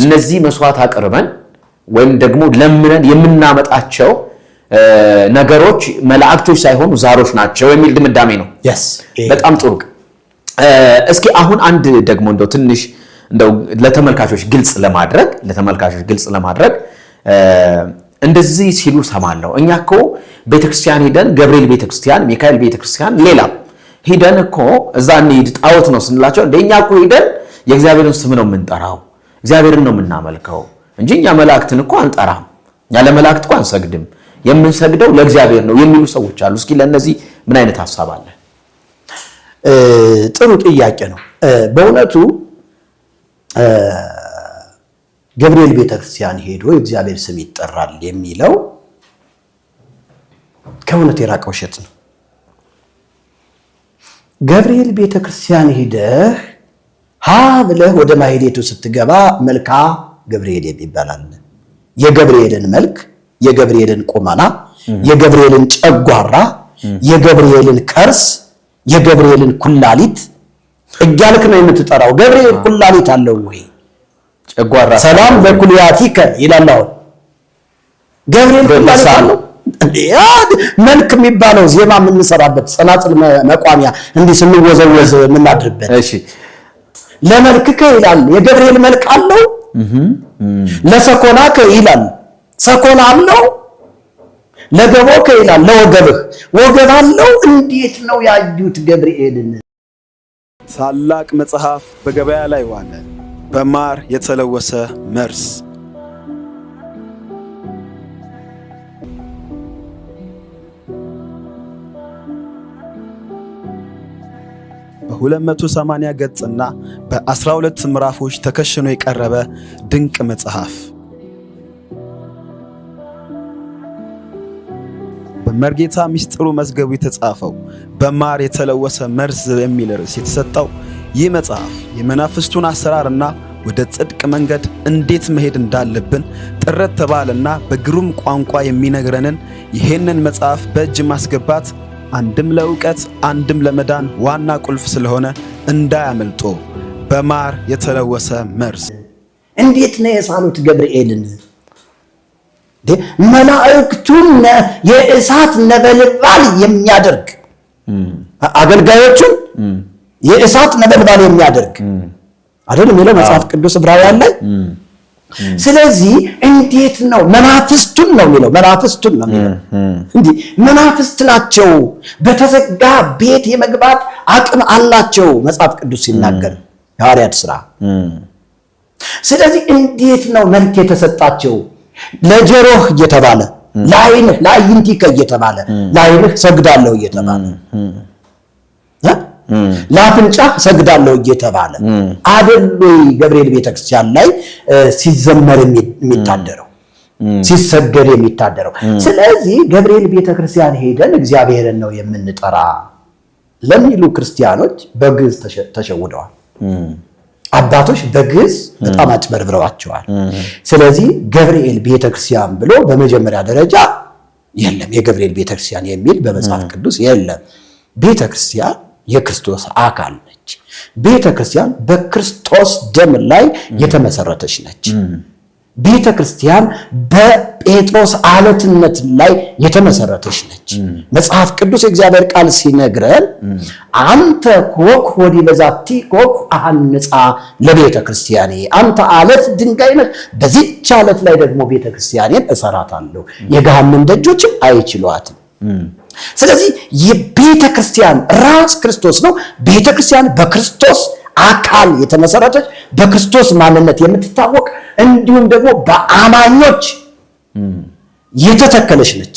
እነዚህ መስዋዕት አቅርበን ወይም ደግሞ ለምነን የምናመጣቸው ነገሮች መላእክቶች ሳይሆኑ ዛሮች ናቸው የሚል ድምዳሜ ነው በጣም ጥሩ እስኪ አሁን አንድ ደግሞ እንደው ትንሽ እንደው ለተመልካቾች ግልጽ ለማድረግ እንደዚህ ሲሉ ሰማለው እኛኮ ቤተክርስቲያን ሄደን ገብርኤል ቤተክርስቲያን ሚካኤል ቤተክርስቲያን ሌላ ሄደን እኮ እዛ እንሂድ ጣዖት ነው ስንላቸው እንደኛኮ ሄደን የእግዚአብሔርን ስም ነው የምንጠራው እግዚአብሔርን ነው የምናመልከው እንጂ እኛ መላእክትን እኮ አንጠራም፣ እኛ ለመላእክት እኮ አንሰግድም፣ የምንሰግደው ለእግዚአብሔር ነው የሚሉ ሰዎች አሉ። እስኪ ለነዚህ ምን አይነት ሐሳብ አለ? ጥሩ ጥያቄ ነው። በእውነቱ ገብርኤል ቤተክርስቲያን ሄዶ የእግዚአብሔር ስም ይጠራል የሚለው ከእውነት የራቀ ውሸት ነው። ገብርኤል ቤተክርስቲያን ሄደህ ሀ ብለህ ወደ ማህሌቱ ስትገባ መልካ ገብርኤል የሚባል አለ። የገብርኤልን መልክ፣ የገብርኤልን ቁመና፣ የገብርኤልን ጨጓራ፣ የገብርኤልን ከርስ፣ የገብርኤልን ኩላሊት እያልክ ነው የምትጠራው። ገብርኤል ኩላሊት አለው ወይ? ጨጓራ ሰላም ለኩልያቲከ ይላል። አሁን ገብርኤል ኩላሊት አለው? መልክ የሚባለው ዜማ የምንሰራበት ጸናጽል መቋሚያ እንዲህ ስንወዘወዝ የምናድርበት። እሺ ለመልክከ ይላል። የገብርኤል መልክ አለው? ለሰኮናከ ይላል። ሰኮና አለው? ለገቦከ ይላል። ለወገብህ ወገብ አለው? እንዴት ነው ያዩት ገብርኤልን? ታላቅ መጽሐፍ በገበያ ላይ ዋለ፣ በማር የተለወሰ መርዝ። በ280 ገጽና በ12 ምዕራፎች ተከሽኖ የቀረበ ድንቅ መጽሐፍ በመርጌታ ሚስጥሩ መዝገቡ የተጻፈው በማር የተለወሰ መርዝ የሚል ርዕስ የተሰጠው ይህ መጽሐፍ የመናፍስቱን አሰራርና ወደ ጽድቅ መንገድ እንዴት መሄድ እንዳለብን ጥረት ባለና በግሩም ቋንቋ የሚነግረንን ይህንን መጽሐፍ በእጅ ማስገባት አንድም ለእውቀት አንድም ለመዳን ዋና ቁልፍ ስለሆነ እንዳያመልጦ። በማር የተለወሰ መርዝ። እንዴት ነው የሳሉት ገብርኤልን? መላእክቱን የእሳት ነበልባል የሚያደርግ አገልጋዮቹን የእሳት ነበልባል የሚያደርግ አይደል የሚለው መጽሐፍ ቅዱስ ዕብራውያን ላይ። ስለዚህ እንዴት ነው መናፍስቱን ነው የሚለው፣ መናፍስቱን ነው የሚለው። እንዴ መናፍስት ናቸው፣ በተዘጋ ቤት የመግባት አቅም አላቸው መጽሐፍ ቅዱስ ሲናገር ሐዋርያት ሥራ። ስለዚህ እንዴት ነው መልክ የተሰጣቸው? ለጆሮህ እየተባለ ለዓይንህ ለአይንቲከ እየተባለ ለዓይንህ ሰግዳለሁ እየተባለ ለአፍንጫህ ሰግዳለሁ እየተባለ አደሉ ገብርኤል ቤተክርስቲያን ላይ ሲዘመር የሚታደረው ሲሰገድ የሚታደረው። ስለዚህ ገብርኤል ቤተክርስቲያን ሄደን እግዚአብሔርን ነው የምንጠራ ለሚሉ ክርስቲያኖች በግዕዝ ተሸውደዋል። አባቶች በግዕዝ በጣም አጭበርብረዋቸዋል። ስለዚህ ገብርኤል ቤተክርስቲያን ብሎ በመጀመሪያ ደረጃ የለም፣ የገብርኤል ቤተክርስቲያን የሚል በመጽሐፍ ቅዱስ የለም። ቤተክርስቲያን የክርስቶስ አካል ነች። ቤተክርስቲያን በክርስቶስ ደም ላይ የተመሰረተች ነች። ቤተክርስቲያን በጴጥሮስ አለትነት ላይ የተመሰረተች ነች። መጽሐፍ ቅዱስ የእግዚአብሔር ቃል ሲነግረን አንተ ኮክ ሆዲ በዛቲ ኮክ አሐንጻ ለቤተክርስቲያኔ፣ አንተ አለት ድንጋይ ነህ፣ በዚህች አለት ላይ ደግሞ ቤተክርስቲያኔን እሰራታለሁ፣ የገሃነም ደጆችም አይችሏትም። ስለዚህ የቤተክርስቲያን ራስ ክርስቶስ ነው። ቤተክርስቲያን በክርስቶስ አካል የተመሰረተች በክርስቶስ ማንነት የምትታወቅ እንዲሁም ደግሞ በአማኞች የተተከለች ነች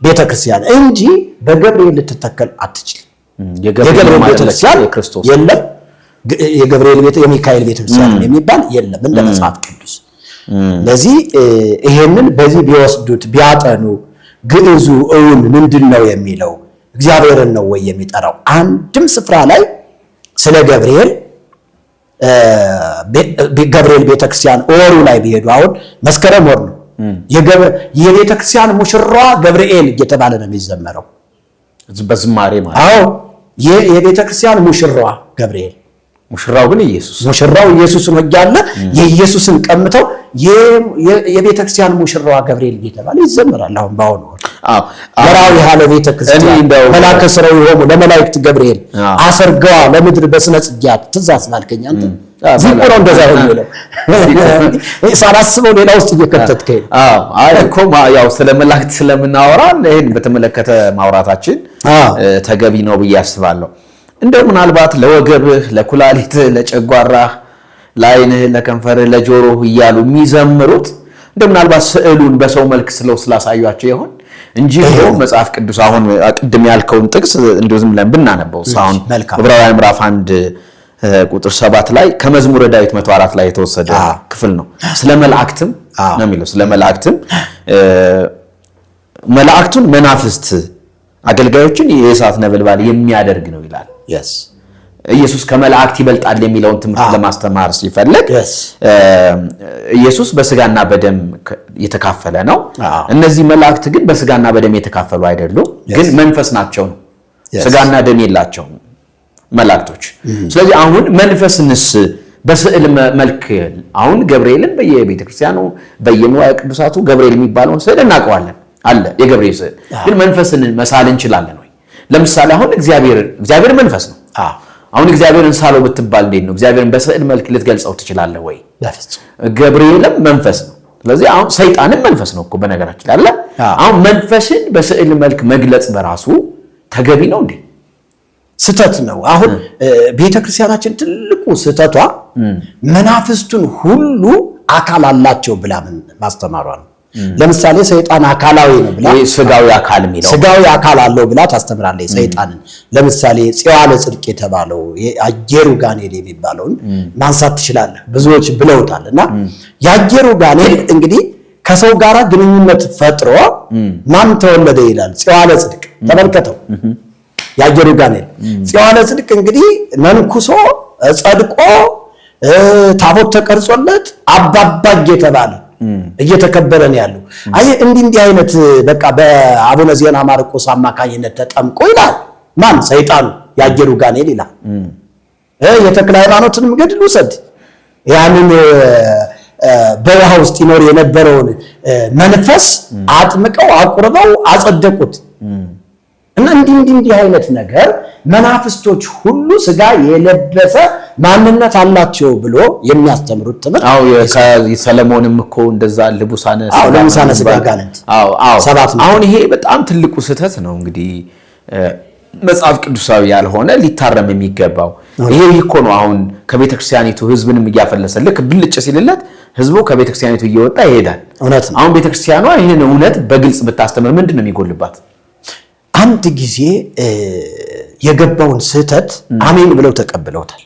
ቤተክርስቲያን እንጂ በገብርኤል ልትተከል አትችልም። የገብርኤል ቤተክርስቲያን የክርስቶስ የለም። የገብርኤል ቤተ የሚካኤል ቤተክርስቲያን የሚባል የለም እንደ መጽሐፍ ቅዱስ። ለዚህ ይሄንን በዚህ ቢወስዱት ቢያጠኑ ግዕዙ እውን ምንድነው የሚለው እግዚአብሔርን ነው ወይ የሚጠራው? አንድም ስፍራ ላይ ስለ ገብርኤል ቤተክርስቲያን ወሩ ላይ ቢሄዱ አሁን መስከረም ወር ነው የቤተክርስቲያን ሙሽራዋ ገብርኤል እየተባለ ነው የሚዘመረው በዝማሬ ማለት። አዎ የቤተክርስቲያን ሙሽራዋ ገብርኤል፣ ሙሽራው ግን ኢየሱስ፣ ሙሽራው ኢየሱስ ነው ያለ የኢየሱስን ቀምተው የቤተክርስቲያን ሙሽራዋ ገብርኤል እየተባለ ይዘመራል። አሁን ባሁን ወራዊ ሀለ ቤተክርስቲያን መላከ ሥራው ይሆሙ ለመላእክት ገብርኤል አሰርገዋ ለምድር በስነ ጽጌያት ትእዛዝ ማልከኝ አንተ ዝምሮ እንደዛ ነው ሳላስበው ሌላ ውስጥ እየከተትከኝ። እኮ ያው ስለ መላእክት ስለምናወራ ይሄን በተመለከተ ማውራታችን ተገቢ ነው ብዬ አስባለሁ። እንደው ምናልባት ለወገብህ፣ ለኩላሊትህ፣ ለጨጓራህ ለዓይንህ፣ ለከንፈርህ፣ ለጆሮህ እያሉ የሚዘምሩት እንደ ምናልባት ስዕሉን በሰው መልክ ስላሳዩአቸው ይሆን እንጂ መጽሐፍ ቅዱስ አሁን ቅድም ያልከውን ጥቅስ እንደው ዝም ብለን ብናነበው አሁን ዕብራውያን ምዕራፍ 1 ቁጥር 7 ላይ ከመዝሙረ ዳዊት 104 ላይ የተወሰደ ክፍል ነው። ስለ መላእክትም ነው የሚለው። ስለ መላእክትም መላእክቱን መናፍስት አገልጋዮችን የእሳት ነበልባል የሚያደርግ ነው ይላል። ኢየሱስ ከመላእክት ይበልጣል የሚለውን ትምህርት ለማስተማር ሲፈልግ ኢየሱስ በስጋና በደም የተካፈለ ነው። እነዚህ መላእክት ግን በስጋና በደም የተካፈሉ አይደሉም፣ ግን መንፈስ ናቸው ነው። ስጋና ደም የላቸውም መላእክቶች። ስለዚህ አሁን መንፈስንስ በስዕል መልክ አሁን ገብርኤልን በየቤተክርስቲያኑ በየንዋየ ቅዱሳቱ ገብርኤል የሚባለውን ስዕል እናውቀዋለን አለ የገብርኤል ስዕል። ግን መንፈስን መሳል እንችላለን ወይ? ለምሳሌ አሁን እግዚአብሔር መንፈስ ነው። አሁን እግዚአብሔርን ሳለው ብትባል እንዴት ነው? እግዚአብሔርን በስዕል መልክ ልትገልጸው ትችላለህ ወይ? ገብርኤልም መንፈስ ነው። ስለዚህ አሁን ሰይጣንም መንፈስ ነው እኮ በነገራችን ላይ አለ። አሁን መንፈስን በስዕል መልክ መግለጽ በራሱ ተገቢ ነው እንዴ? ስተት ነው። አሁን ቤተክርስቲያናችን ትልቁ ስተቷ መናፍስቱን ሁሉ አካል አላቸው ብላ ማስተማሯ ነው። ለምሳሌ ሰይጣን አካላዊ ነው ብላ ስጋዊ አካል የሚለው ስጋዊ አካል አለው ብላ ታስተምራለች ሰይጣንን። ለምሳሌ ጽዋለ ጽድቅ የተባለው የአየሩ ጋኔል የሚባለውን ማንሳት ትችላለህ። ብዙዎች ብለውታልና የአየሩ ጋኔል እንግዲህ ከሰው ጋራ ግንኙነት ፈጥሮ ማን ተወለደ ይላል። ጽዋለ ጽድቅ ተመልከተው። የአየሩ ጋኔል ጽዋለ ጽድቅ እንግዲህ መንኩሶ ጸድቆ ታቦት ተቀርጾለት አባባጅ የተባለ እየተከበረ ነው ያለው። አይ እንዲህ አይነት በቃ በአቡነ ዜና ማርቆስ አማካኝነት ተጠምቆ ይላል ማን? ሰይጣኑ የአየሩ ጋኔል ይላል። የተክለ ሃይማኖትንም ገድል ውሰድ። ያንን በውሃ ውስጥ ይኖር የነበረውን መንፈስ አጥምቀው አቁርበው አጸደቁት። እና እንዲህ አይነት ነገር መናፍስቶች ሁሉ ስጋ የለበሰ ማንነት አላቸው ብሎ የሚያስተምሩት ትምህርት። ሰለሞንም እኮ እንደዛ ልቡሳነ ስጋ ጋንንት ሰባት። አሁን ይሄ በጣም ትልቁ ስህተት ነው። እንግዲህ መጽሐፍ ቅዱሳዊ ያልሆነ ሊታረም የሚገባው ይሄ እኮ ነው። አሁን ከቤተክርስቲያኒቱ ህዝብንም እያፈለሰ ልክ ብልጭ ሲልለት ህዝቡ ከቤተክርስቲያኒቱ እየወጣ ይሄዳል። አሁን ቤተክርስቲያኗ ይሄን እውነት በግልጽ ብታስተምር ምንድነው የሚጎልባት? አንድ ጊዜ የገባውን ስህተት አሜን ብለው ተቀብለውታል።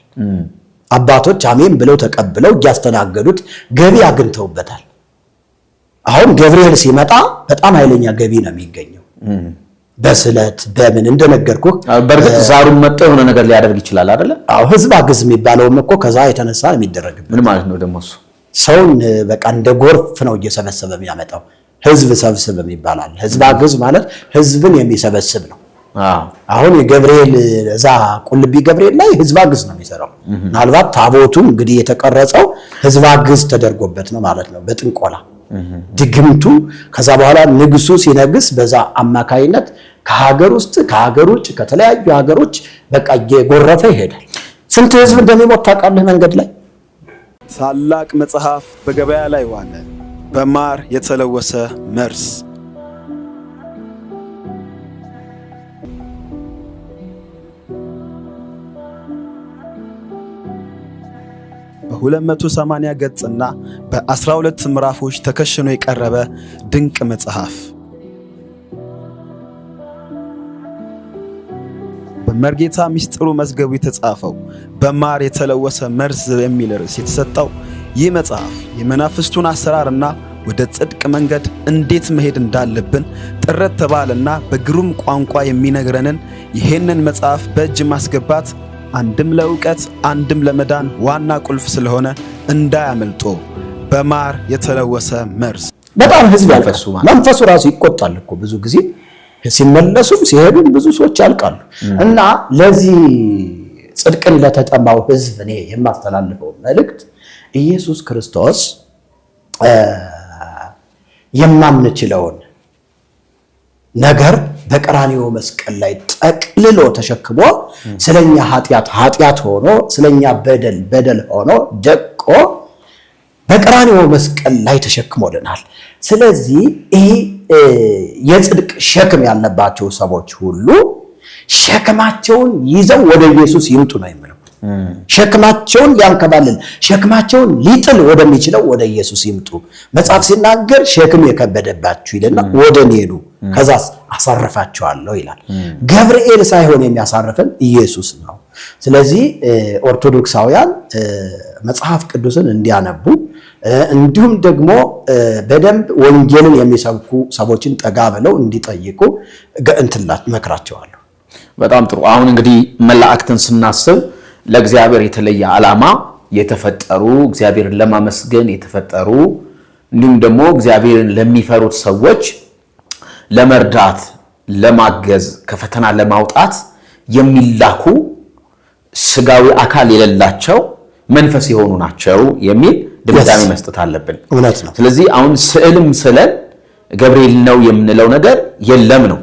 አባቶች አሜን ብለው ተቀብለው እያስተናገዱት ገቢ አግኝተውበታል። አሁን ገብርኤል ሲመጣ በጣም ኃይለኛ ገቢ ነው የሚገኘው። በስለት በምን እንደነገርኩህ በርግጥ ዛሩን መጥቶ የሆነ ነገር ሊያደርግ ይችላል አይደለ? አዎ ህዝብ አግዝ የሚባለውም እኮ ከዛ የተነሳ ነው የሚደረግበት። ምን ማለት ነው ደግሞ እሱ? ሰውን በቃ እንደ ጎርፍ ነው እየሰበሰበ የሚያመጣው። ህዝብ ሰብስብ ይባላል። ህዝብ አግዝ ማለት ህዝብን የሚሰበስብ ነው። አሁን የገብርኤል እዛ ቁልቢ ገብርኤል ላይ ህዝብ አግዝ ነው የሚሰራው። ምናልባት ታቦቱ እንግዲህ የተቀረጸው ህዝብ አግዝ ተደርጎበት ነው ማለት ነው በጥንቆላ ድግምቱ። ከዛ በኋላ ንጉሱ ሲነግስ በዛ አማካይነት ከሀገር ውስጥ ከሀገር ውጭ ከተለያዩ ሀገሮች በቃ እየጎረፈ ይሄዳል። ስንት ህዝብ እንደሚሞት ታውቃለህ? መንገድ ላይ ታላቅ መጽሐፍ በገበያ ላይ ዋለ። በማር የተለወሰ መርዝ። በ280 ገጽና በ12 ምዕራፎች ተከሽኖ የቀረበ ድንቅ መጽሐፍ በመርጌታ ሚስጥሩ መዝገቡ የተጻፈው በማር የተለወሰ መርዝ የሚል ርዕስ የተሰጠው ይህ መጽሐፍ የመናፍስቱን አሰራርና ወደ ጽድቅ መንገድ እንዴት መሄድ እንዳለብን ጥረት ተባለና በግሩም ቋንቋ የሚነግረንን ይሄንን መጽሐፍ በእጅ ማስገባት አንድም ለእውቀት አንድም ለመዳን ዋና ቁልፍ ስለሆነ እንዳያመልጦ። በማር የተለወሰ መርዝ። በጣም ህዝብ ያልፈሱ መንፈሱ ራሱ ይቆጣል እኮ ብዙ ጊዜ ሲመለሱም ሲሄዱም ብዙ ሰዎች ያልቃሉ። እና ለዚህ ጽድቅን ለተጠማው ህዝብ እኔ የማስተላልፈው መልእክት ኢየሱስ ክርስቶስ የማንችለውን ነገር በቀራንዮ መስቀል ላይ ጠቅልሎ ተሸክሞ ስለኛ ኃጢአት ሆኖ ስለኛ በደል ሆኖ ደቆ በቀራንዮ መስቀል ላይ ተሸክሞልናል። ስለዚህ ይሄ የጽድቅ ሸክም ያለባቸው ሰዎች ሁሉ ሸክማቸውን ይዘው ወደ ኢየሱስ ይምጡ ነው የሚለው። ሸክማቸውን ሊያንከባልል ሸክማቸውን ሊጥል ወደሚችለው ወደ ኢየሱስ ይምጡ። መጽሐፍ ሲናገር ሸክም የከበደባችሁ ይልና ወደ እኔ ኑ ከዛስ አሳርፋችኋለሁ ይላል። ገብርኤል ሳይሆን የሚያሳርፈን ኢየሱስ ነው። ስለዚህ ኦርቶዶክሳውያን መጽሐፍ ቅዱስን እንዲያነቡ እንዲሁም ደግሞ በደንብ ወንጌልን የሚሰብኩ ሰዎችን ጠጋ ብለው እንዲጠይቁ መክራቸዋለሁ። በጣም ጥሩ። አሁን እንግዲህ መላእክትን ስናስብ ለእግዚአብሔር የተለየ ዓላማ የተፈጠሩ እግዚአብሔርን ለማመስገን የተፈጠሩ እንዲሁም ደግሞ እግዚአብሔርን ለሚፈሩት ሰዎች ለመርዳት፣ ለማገዝ፣ ከፈተና ለማውጣት የሚላኩ ስጋዊ አካል የሌላቸው መንፈስ የሆኑ ናቸው የሚል ድምዳሜ መስጠት አለብን። እውነት ነው። ስለዚህ አሁን ስዕልም ስለን ገብርኤል ነው የምንለው ነገር የለም ነው።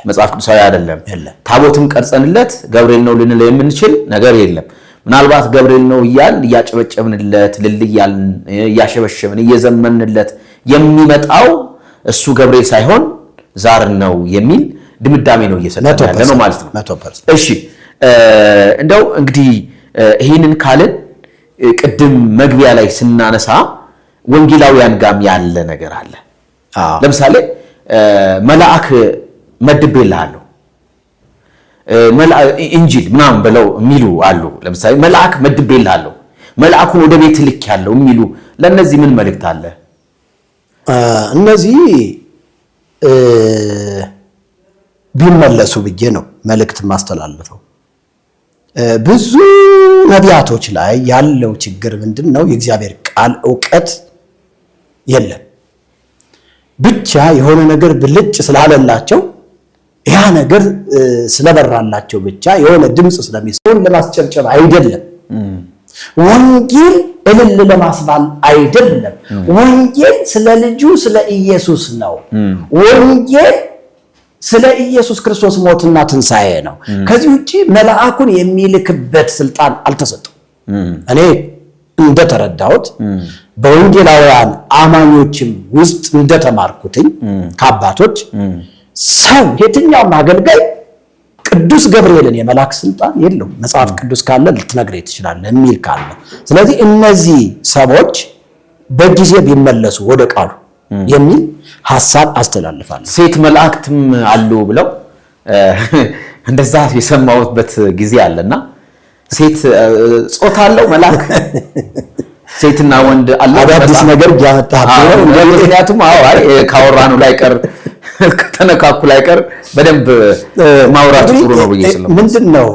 መጽሐፍ ቅዱሳዊ አይደለም። ታቦትም ቀርጸንለት ገብርኤል ነው ልንለው የምንችል ነገር የለም። ምናልባት ገብርኤል ነው እያጨበጨብንለት ልልያልን እያሸበሸብን እየዘመንለት የሚመጣው እሱ ገብርኤል ሳይሆን ዛር ነው የሚል ድምዳሜ ነው እየሰጠን ያለ ነው ማለት ነው። እሺ እንደው እንግዲህ ይህንን ካልን ቅድም መግቢያ ላይ ስናነሳ ወንጌላውያን ጋም ያለ ነገር አለ። ለምሳሌ መልአክ መድቤልሃለሁ እንጂል ምናምን ብለው የሚሉ አሉ። ለምሳሌ መልአክ መድቤልሃለሁ መልአኩን ወደ ቤት ልክ ያለው የሚሉ ለነዚህ ምን መልእክት አለ? እነዚህ ቢመለሱ ብዬ ነው መልእክት ማስተላለፈው። ብዙ ነቢያቶች ላይ ያለው ችግር ምንድነው? የእግዚአብሔር ቃል ዕውቀት የለም። ብቻ የሆነ ነገር ብልጭ ስላለላቸው ያ ነገር ስለበራላቸው ብቻ የሆነ ድምጽ ስለሚሰውን ለማስጨብጨብ አይደለም። ወንጌል እልል ለማስባል አይደለም። ወንጌል ስለ ልጁ ስለ ኢየሱስ ነው። ወንጌል ስለ ኢየሱስ ክርስቶስ ሞትና ትንሣኤ ነው። ከዚህ ውጪ መልአኩን የሚልክበት ስልጣን አልተሰጠም። እኔ እንደተረዳሁት በወንጌላውያን አማኞችም ውስጥ እንደተማርኩትኝ ከአባቶች ሰው የትኛውም አገልጋይ ቅዱስ ገብርኤልን የመላክ ስልጣን የለውም። መጽሐፍ ቅዱስ ካለ ልትነግረኝ ትችላለህ የሚል ካለ፣ ስለዚህ እነዚህ ሰዎች በጊዜ ቢመለሱ ወደ ቃሉ የሚል ሐሳብ አስተላልፋለሁ። ሴት መላእክትም አሉ ብለው እንደዛ የሰማሁበት ጊዜ አለና ሴት ጾታ አለው መልአክ ሴትና ወንድ አለ። አዳዲስ ነገር ያመጣው ምክንያቱም ካወራኑ ላይ ቀር ከተነካኩ ላይ ቀር በደንብ ማውራት ጥሩ ነው ብዬ ስለማስብ ምንድነው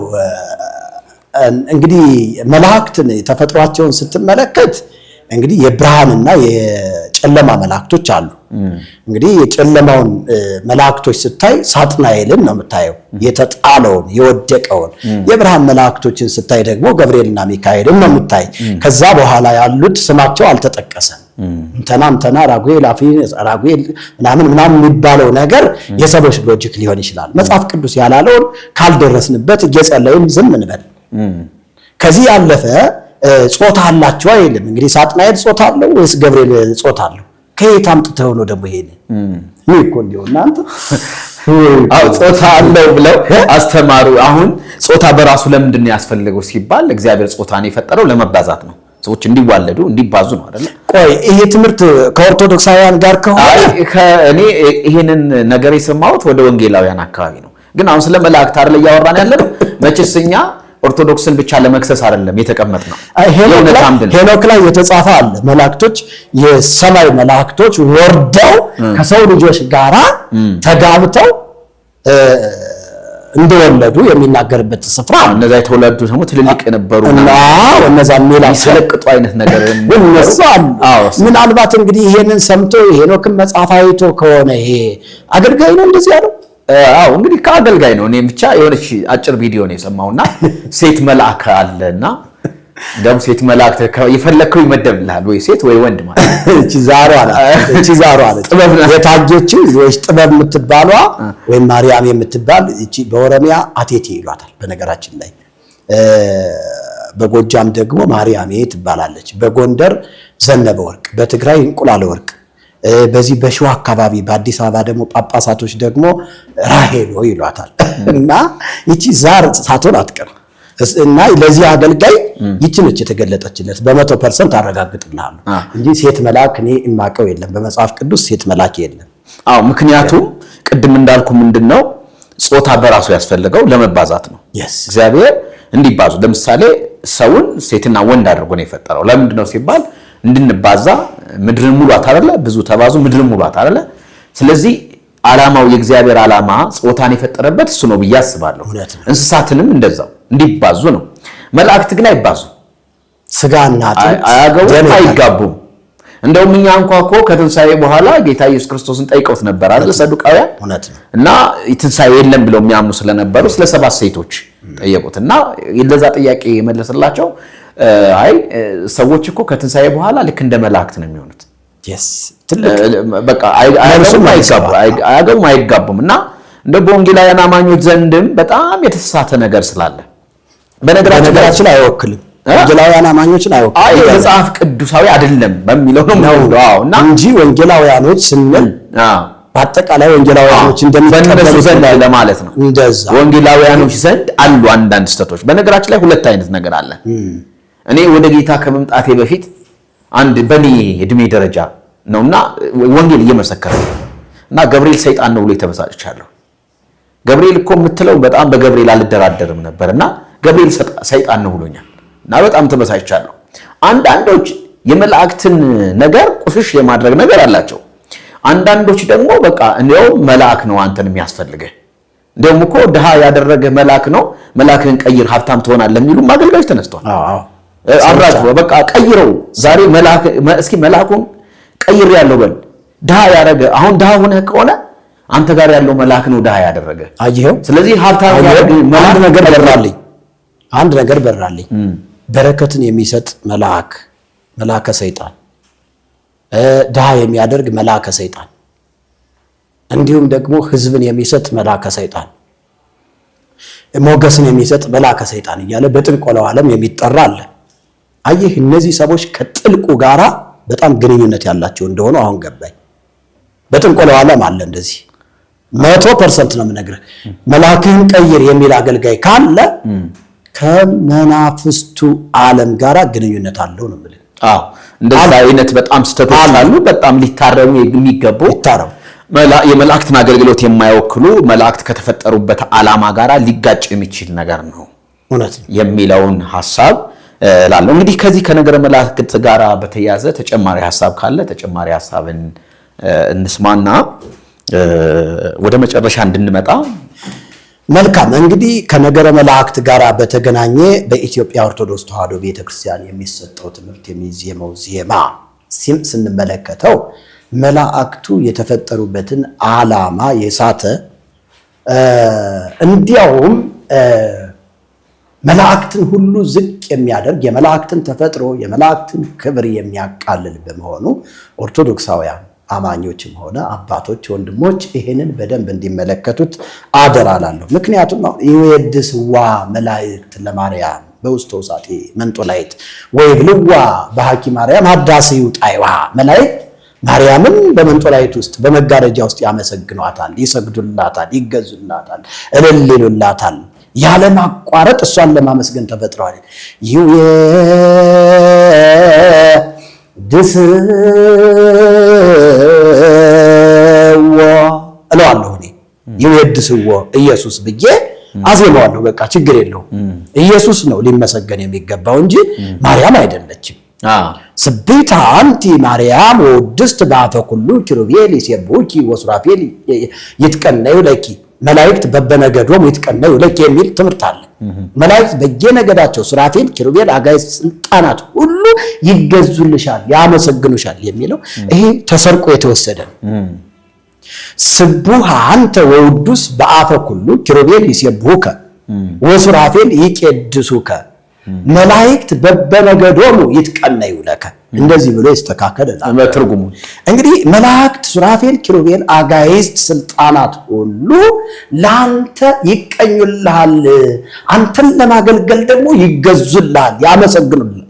እንግዲህ መላእክትን ተፈጥሯቸውን ስትመለከት እንግዲህ የብርሃንና የጨለማ መላእክቶች አሉ። እንግዲህ የጨለማውን መላእክቶች ስታይ ሳጥናኤልን ነው የምታየው፣ የተጣለውን የወደቀውን። የብርሃን መላእክቶችን ስታይ ደግሞ ገብርኤልና ሚካኤልን ነው የምታይ። ከዛ በኋላ ያሉት ስማቸው አልተጠቀሰም። እንተና ራጉኤል ራጉኤል ምናምን የሚባለው ነገር የሰዎች ሎጂክ ሊሆን ይችላል። መጽሐፍ ቅዱስ ያላለውን ካልደረስንበት እየጸለይን ዝም እንበል። ከዚህ ያለፈ ጾታ አላቸው አይልም። እንግዲህ ሳጥናኤል ጾታ አለው ወይስ ገብርኤል ጾታ አለው? ከየት አምጥተው ነው ደግሞ ይሄን እኮ እንዲሆን አንተ ጾታ አለው ብለው አስተማሩ። አሁን ጾታ በራሱ ለምንድን ነው ያስፈልገው ሲባል እግዚአብሔር ጾታን የፈጠረው ለመባዛት ነው፣ ሰዎች እንዲዋለዱ እንዲባዙ ነው አይደል? ቆይ ይሄ ትምህርት ከኦርቶዶክሳውያን ጋር ከሆነ እኔ ይሄንን ነገር የሰማሁት ወደ ወንጌላውያን አካባቢ ነው። ግን አሁን ስለ መላእክት አይደል እያወራን ያለነው? መቼስ እኛ ኦርቶዶክስን ብቻ ለመክሰስ አይደለም የተቀመጥነው። ሄኖክ ላይ የተጻፈ አለ። መላእክቶች የሰማይ መላእክቶች ወርደው ከሰው ልጆች ጋራ ተጋብተው እንደወለዱ የሚናገርበት ስፍራ። እነዛ የተወለዱ ደግሞ ትልልቅ የነበሩና እነዛ የሚያስለቅጡ አይነት ነገር እነሱ አሉ። ምናልባት እንግዲህ ይሄንን ሰምቶ ሄኖክን መጽሐፍ አይቶ ከሆነ ይሄ አገልጋይ ነው እንደዚህ ያለው። እንግዲህ ከአገልጋይ ነው። እኔ ብቻ የሆነች አጭር ቪዲዮ ነው የሰማውና ሴት መልአክ አለና እንደውም ሴት መልአክ የፈለከው ይመደብልሃል ወይ ሴት ወይ ወንድ ማለት እቺ ዛሯ አለች ጥበብ የታጀችው ወይስ ጥበብ የምትባሏ ወይም ማርያም የምትባል እቺ በኦሮሚያ አቴቴ ይሏታል። በነገራችን ላይ በጎጃም ደግሞ ማርያም ትባላለች፣ በጎንደር ዘነበ ወርቅ፣ በትግራይ እንቁላለ ወርቅ፣ በዚህ በሸዋ አካባቢ በአዲስ አበባ ደግሞ ጳጳሳቶች ደግሞ ራሄሎ ይሏታል። እና እቺ ዛር ሳትሆን አትቀር እና ለዚህ አገልጋይ ይችነች የተገለጠችለት በ100% አረጋግጥልሃለሁ እንጂ ሴት መልአክ እኔ የማውቀው የለም በመጽሐፍ ቅዱስ ሴት መልአክ የለም። ምክንያቱም ቅድም እንዳልኩ ምንድነው ጾታ በራሱ ያስፈልገው ለመባዛት ነው። እግዚአብሔር እንዲባዙ ለምሳሌ ሰውን ሴትና ወንድ አድርጎ ነው የፈጠረው። ለምንድነው ሲባል እንድንባዛ ምድርን ሙሏት አይደለ? ብዙ ተባዙ ምድርን ሙሏት አይደለ? ስለዚህ ዓላማው የእግዚአብሔር ዓላማ ጾታን የፈጠረበት እሱ ነው ብዬ አስባለሁ። እንስሳትንም እንደዛው እንዲባዙ ነው። መላእክት ግን አይባዙ፣ ስጋና አጥንት አያገቡም፣ አይጋቡም። እንደውም እኛ እንኳን እኮ ከትንሳኤ በኋላ ጌታ ኢየሱስ ክርስቶስን ጠይቀውት ነበር አይደል? ሰዱቃውያን እና ትንሳኤ የለም ብለው የሚያምኑ ስለነበሩ ስለ 7 ሴቶች ጠየቁትና ለዛ ጥያቄ የመለሰላቸው አይ ሰዎች እኮ ከትንሳኤ በኋላ ልክ እንደ መላእክት ነው የሚሆኑት። በቃ አያገቡም አይጋቡም። እና እንደ በወንጌላውያን አማኞች ዘንድም በጣም የተሳሳተ ነገር ስላለ በነገራችን ላይ አይወክልም፣ ወንጌላውያን አማኞችን አይወክልም። መጽሐፍ ቅዱሳዊ አይደለም በሚለው ነው እና እንጂ ወንጌላውያኖች ስንል በአጠቃላይ ወንጌላውያኖች እንደሚቀበሉ ዘንድ ለማለት ነው። እንደዛ ወንጌላውያኖች ዘንድ አሉ አንዳንድ ስተቶች። በነገራችን ላይ ሁለት አይነት ነገር አለ። እኔ ወደ ጌታ ከመምጣቴ በፊት አንድ በኔ እድሜ ደረጃ ነውና ወንጌል እየመሰከረ እና ገብርኤል ሰይጣን ነው ብሎ የተበሳጭቻለሁ። ገብርኤል እኮ የምትለው በጣም በገብርኤል አልደራደርም ነበርና ገብርኤል ሰይጣን ነው ብሎኛል እና በጣም ተበሳጭቻለሁ። አንዳንዶች የመላእክትን ነገር ቁሽሽ የማድረግ ነገር አላቸው። አንዳንዶች ደግሞ በቃ እንደው መልአክ ነው አንተን የሚያስፈልግህ እንደውም እኮ ድሃ ያደረገ መልአክ ነው መልአክን ቀይር ሀብታም ትሆናለህ የሚሉ አገልጋዮች ተነስተዋል። አብራጭ በቃ ቀይረው ዛሬ እስኪ መልአኩን ቀይር ያለው በል ድሃ ያደረገ አሁን ድሃ ሆነ ከሆነ አንተ ጋር ያለው መልአክ ነው ድሃ ያደረገ አየው። ስለዚህ ሀብታም ያደረገ አንድ ነገር በራልኝ በረከትን የሚሰጥ መልአከ ሰይጣን ድሃ የሚያደርግ መልአከ ሰይጣን እንዲሁም ደግሞ ህዝብን የሚሰጥ መልአከ ሰይጣን ሞገስን የሚሰጥ መልአከ ሰይጣን እያለ በጥንቆላው ዓለም የሚጠራ አለ። አየህ እነዚህ ሰዎች ከጥልቁ ጋራ በጣም ግንኙነት ያላቸው እንደሆነ አሁን ገባኝ። በጥንቆላው ዓለም አለ እንደዚህ 100% ነው የምነግርህ። መልአክህን ቀይር የሚል አገልጋይ ካለ ከመናፍስቱ ዓለም ጋራ ግንኙነት አለው ነው የምልህ። እንደዛ አይነት በጣም ስተቶች አሉ፣ በጣም ሊታረሙ የሚገቡ የመላእክትን አገልግሎት የማይወክሉ መላእክት ከተፈጠሩበት ዓላማ ጋራ ሊጋጭ የሚችል ነገር ነው እውነት የሚለውን ሐሳብ ላለው እንግዲህ ከዚህ ከነገረ መላእክት ጋራ በተያያዘ ተጨማሪ ሐሳብ ካለ ተጨማሪ ሐሳብን እንስማና ወደ መጨረሻ እንድንመጣ። መልካም እንግዲህ ከነገረ መላእክት ጋራ በተገናኘ በኢትዮጵያ ኦርቶዶክስ ተዋሕዶ ቤተክርስቲያን የሚሰጠው ትምህርት የሚዜመው ዜማ ስንመለከተው መላእክቱ የተፈጠሩበትን ዓላማ የሳተ እንዲያውም መላእክትን ሁሉ ዝቅ የሚያደርግ የመላእክትን ተፈጥሮ የመላእክትን ክብር የሚያቃልል በመሆኑ ኦርቶዶክሳውያን አማኞችም ሆነ አባቶች ወንድሞች ይሄንን በደንብ እንዲመለከቱት አደራላለሁ። ምክንያቱም ይወድስዋ መላእክት ለማርያም በውስተ ውሳጤ መንጦላይት ወይብልዋ በሐኪ ማርያም ሐዳስዩ ጣይዋ መላእክት ማርያምን በመንጦላይት ውስጥ በመጋረጃ ውስጥ ያመሰግኗታል፣ ይሰግዱላታል፣ ይገዙላታል፣ እልል ይሉላታል። ያለ ማቋረጥ እሷን ለማመስገን ተፈጥረዋል። ይወድስዋ እለዋለሁ እኔ ይወድስዋ ኢየሱስ ብዬ አዜማዋለሁ። በቃ ችግር የለውም። ኢየሱስ ነው ሊመሰገን የሚገባው እንጂ ማርያም አይደለችም። ስብሕተ አንቲ ማርያም ወድስት በአፈ ኩሉ ኪሩቤል ይሴብሑኪ ወሱራፌል ይትቀነዩ ለኪ መላእክት በበነገዶም ይትቀነዩ ለኪ የሚል ትምህርት አለ። መላእክት በየነገዳቸው ሱራፌል፣ ኪሩቤል፣ አጋዕዝት፣ ስልጣናት ሁሉ ይገዙልሻል፣ ያመሰግኑሻል የሚለው ይሄ ተሰርቆ የተወሰደ ነው። ስቡሕ አንተ ወውዱስ በአፈ ኩሉ ኪሩቤል ይሴብሑከ ወሱራፌል ይቄድሱከ መላእክት በበነገዶሙ ይትቀነዩ ለከ እንደዚህ ብሎ ይስተካከላል በትርጉሙ። እንግዲህ መላእክት ሱራፌል ኪሩቤል አጋይስት ስልጣናት ሁሉ ላንተ ይቀኙልሃል አንተን ለማገልገል ደግሞ ይገዙልሃል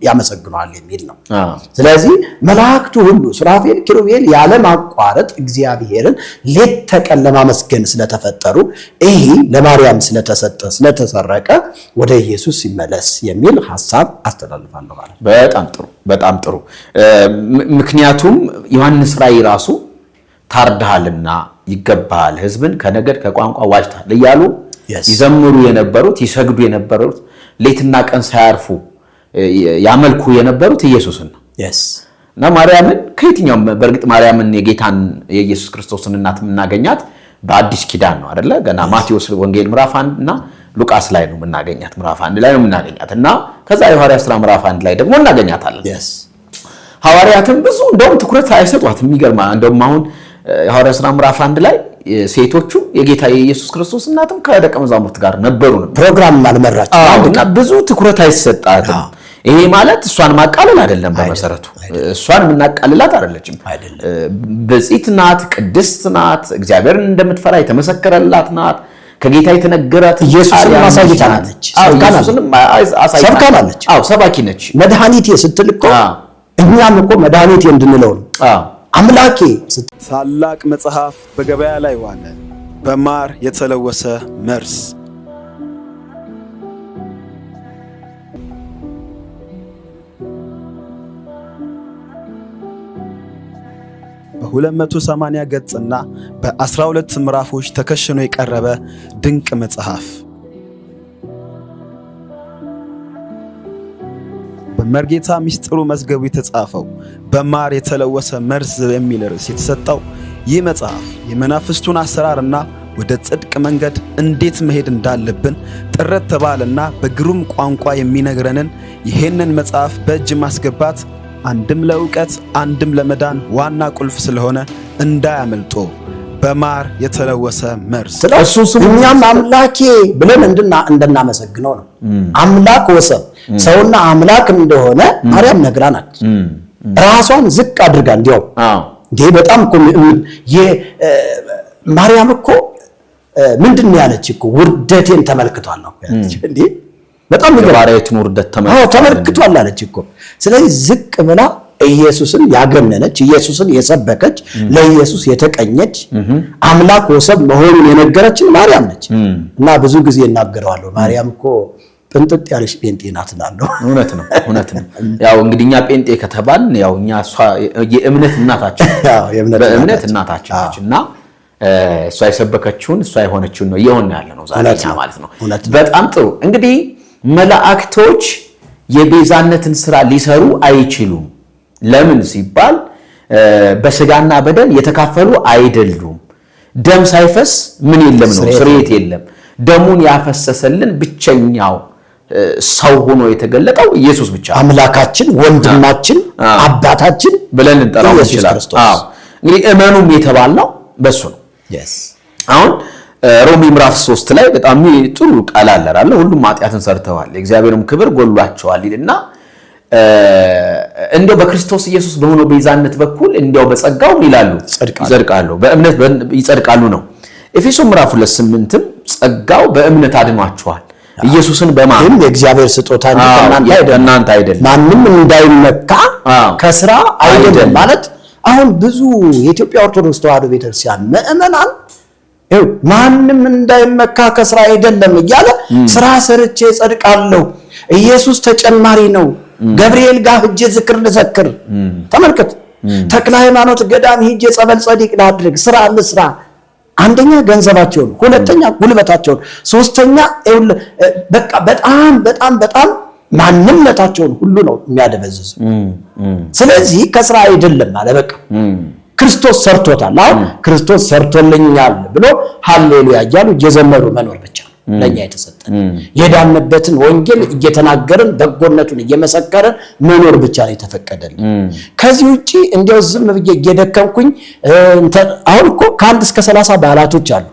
ያመሰግኑሃል የሚል ነው ስለዚህ መላእክቱ ሁሉ ሱራፌል ኪሩቤል ያለ ማቋረጥ እግዚአብሔርን ሌት ተቀን ለማመስገን ስለተፈጠሩ ይሄ ለማርያም ስለተሰረቀ ወደ ኢየሱስ ይመለስ የሚል ሐሳብ አስተላልፋለሁ ማለት በጣም ጥሩ ምክንያቱም ዮሐንስ ራእይ ራሱ ታርደሃልና ይገባሃል ህዝብን ከነገድ ከቋንቋ ዋጅተሃል እያሉ ይዘምሩ የነበሩት ይሰግዱ የነበሩት ሌትና ቀን ሳያርፉ ያመልኩ የነበሩት ኢየሱስን ነው እና ማርያምን ከየትኛው በርግጥ ማርያምን የጌታን የኢየሱስ ክርስቶስን እናት የምናገኛት በአዲስ ኪዳን ነው አይደለ ገና ማቴዎስ ወንጌል ምዕራፍ 1 እና ሉቃስ ላይ ነው የምናገኛት ምዕራፍ 1 ላይ ነው የምናገኛት እና ከዛ የሐዋርያት ሥራ ምዕራፍ 1 ላይ ደግሞ እናገኛታለን ሐዋርያትም ብዙ እንደውም ትኩረት አይሰጧትም የሚገርማ እንደውም አሁን የሐዋርያት ሥራ ምዕራፍ 1 ላይ ሴቶቹ የጌታ የኢየሱስ ክርስቶስ እናትም ከደቀ መዛሙርት ጋር ነበሩ ፕሮግራም ማልመራቸው ብዙ ትኩረት አይሰጣትም ይሄ ማለት እሷን ማቃለል አይደለም በመሰረቱ እሷን ምናቃልላት አይደለችም በጽይት ናት ቅድስት ናት እግዚአብሔርን እንደምትፈራ የተመሰከረላት ናት ከጌታ የተነገራት ኢየሱስን ማሳየታለች ሰብካናለች ሰባኪ ነች መድኃኒቴ ስትልቆ እኛም እኮ መድኃኒቴ እንድንለው ነው አምላኬ ታላቅ መጽሐፍ በገበያ ላይ ዋለ በማር የተለወሰ መርዝ በ280 ገጽና በ12 ምዕራፎች ተከሽኖ የቀረበ ድንቅ መጽሐፍ በመርጌታ ሚስጥሩ መዝገቡ የተጻፈው በማር የተለወሰ መርዝ የሚል ርዕስ የተሰጠው ይህ መጽሐፍ የመናፍስቱን አሰራርና ወደ ጽድቅ መንገድ እንዴት መሄድ እንዳለብን ጥረት ተባለና በግሩም ቋንቋ የሚነግረንን ይሄንን መጽሐፍ በእጅ ማስገባት አንድም ለእውቀት አንድም ለመዳን ዋና ቁልፍ ስለሆነ እንዳያመልጦ በማር የተለወሰ መርዝ እኛም አምላኬ ብለን እንድናመሰግነው ነው አምላክ ወሰብ ሰውና አምላክ እንደሆነ ማርያም ነግራናለች ራሷን ዝቅ አድርጋ እንዲያው እንዴ በጣም እኮ ማርያም እኮ ምንድነው ያለች እኮ ውርደቴን ተመልክቷል ነው ያለች እንዴ በጣም የባሪያይቱን ውርደት ተመልክቷል አለች እኮ ስለዚህ ዝቅ ብላ ኢየሱስን ያገነነች ኢየሱስን የሰበከች ለኢየሱስ የተቀኘች አምላክ ወሰብ መሆኑን የነገረችን ማርያም ነች እና ብዙ ጊዜ እናገረዋለሁ ማርያም እኮ ጥንጥጥ ያለች ጴንጤ ናት እላለሁ እውነት ነው ያው እንግዲህ እኛ ጴንጤ ከተባልን ያው እኛ የእምነት እናታችን በእምነት እናታችን ነችና እሷ የሰበከችውን እሷ የሆነችውን ነው እየሆነ ያለ ነው ዛሬኛ ማለት ነው በጣም ጥሩ እንግዲህ መላእክቶች የቤዛነትን ስራ ሊሰሩ አይችሉም ለምን ሲባል በስጋና በደም የተካፈሉ አይደሉም ደም ሳይፈስ ምን የለም ነው ስርየት የለም ደሙን ያፈሰሰልን ብቸኛው ሰው ሆኖ የተገለጠው ኢየሱስ ብቻ አምላካችን ወንድማችን አባታችን ብለን እንጠራው ይችላል እንግዲህ እመኑም የተባልነው በሱ ነው አሁን ሮሜ ምዕራፍ 3 ላይ በጣም ጥሩ ቃል አለ አይደል ሁሉም ኃጢአትን ሰርተዋል የእግዚአብሔርም ክብር ጎሏቸዋል ይልና እንደው በክርስቶስ ኢየሱስ በሆነው ቤዛነት በኩል እንደው በጸጋው ይላሉ ይጸድቃሉ በእምነት ይጸድቃሉ ነው ኤፌሶን ምዕራፍ 2:8 ጸጋው በእምነት አድኗቸዋል ኢየሱስን በማመን የእግዚአብሔር ስጦታ እንጂ ከእናንተ አይደለም ማንንም እንዳይመካ ከስራ አይደለም ማለት አሁን ብዙ የኢትዮጵያ ኦርቶዶክስ ተዋሕዶ ቤተክርስቲያን ምእመናን ማንንም እንዳይመካ ከስራ አይደለም እያለ ስራ ሰርቼ ጸድቃለሁ ኢየሱስ ተጨማሪ ነው ገብርኤል ጋር ሄጄ ዝክር ልዘክር ተመልከት ተክለ ሃይማኖት ገዳም ሄጄ ጸበል ጸዲቅ ላድርግ ስራ ልስራ አንደኛ ገንዘባቸውን ሁለተኛ ጉልበታቸውን ሶስተኛ በቃ በጣም ማንነታቸውን ሁሉ ነው የሚያደበዝዝ ስለዚህ ከስራ አይደለም ማለት በቃ ክርስቶስ ሰርቶታል አሁን ክርስቶስ ሰርቶልኛል ብሎ ሃሌሉያ እያሉ እየዘመሩ መኖር ብቻ ለኛ የተሰጠን የዳንበትን ወንጌል እየተናገርን በጎነቱን እየመሰከረን መኖር ብቻ ነው የተፈቀደልን ከዚህ ውጪ እንዲያው ዝም ብዬ እየደከምኩኝ አሁን እኮ ከ1 እስከ 30 በዓላቶች አሉ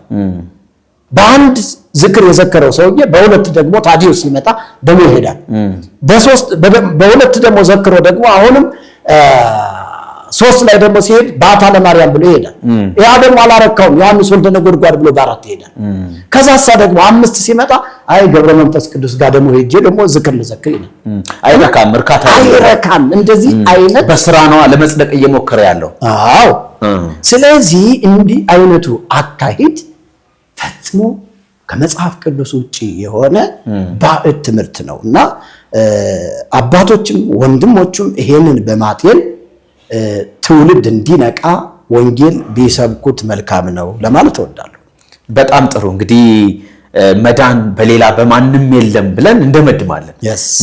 በአንድ ዝክር የዘከረው ሰውዬ በሁለት ደግሞ ታዲዮስ ሲመጣ ደግሞ ይሄዳል በሁለት ደግሞ ዘክሮ ደግሞ አሁንም 3 ላይ ደግሞ ሲሄድ ባታ ለማርያም ብሎ ይሄዳል። ያ ደግሞ አላረካውም ዮሐንስ ወልደ ነጎድጓድ ብሎ በ4 ይሄዳል። ከዛሳ ደግሞ 5 ሲመጣ አይ ገብረ መንፈስ ቅዱስ ጋር ደግሞ ሄጄ ደግሞ ዝክር ልዘክር ይላል። አይረካም። እንደዚህ አይነት በስራ ነው ለመጽደቅ እየሞከረ ያለው። አዎ ስለዚህ እንዲህ አይነቱ አካሄድ ፈጽሞ ከመጽሐፍ ቅዱስ ውጪ የሆነ ባዕድ ትምህርት ነውና አባቶችም ወንድሞችም ይሄንን በማጤን ትውልድ እንዲነቃ ወንጌል ቢሰብኩት መልካም ነው ለማለት እወዳለሁ። በጣም ጥሩ። እንግዲህ መዳን በሌላ በማንም የለም ብለን እንደመድማለን።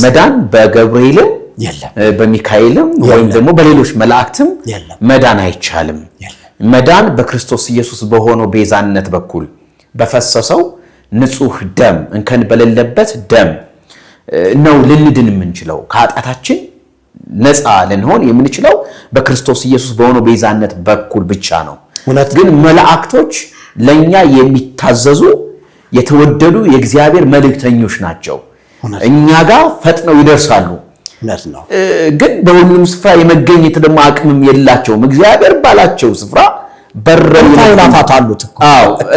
መዳን በገብርኤልም የለም በሚካኤልም ወይም ደግሞ በሌሎች መላእክትም መዳን አይቻልም። መዳን በክርስቶስ ኢየሱስ በሆነው ቤዛነት በኩል በፈሰሰው ንጹህ ደም እንከን በሌለበት ደም ነው ልንድን የምንችለው። ከኃጢአታችን ነፃ ልንሆን የምንችለው በክርስቶስ ኢየሱስ በሆነው ቤዛነት በኩል ብቻ ነው። ግን መላእክቶች ለኛ የሚታዘዙ የተወደዱ የእግዚአብሔር መልእክተኞች ናቸው። እኛ ጋር ፈጥነው ይደርሳሉ። ግን በሁሉም ስፍራ የመገኘት ደግሞ አቅምም የላቸውም። እግዚአብሔር ባላቸው ስፍራ በረው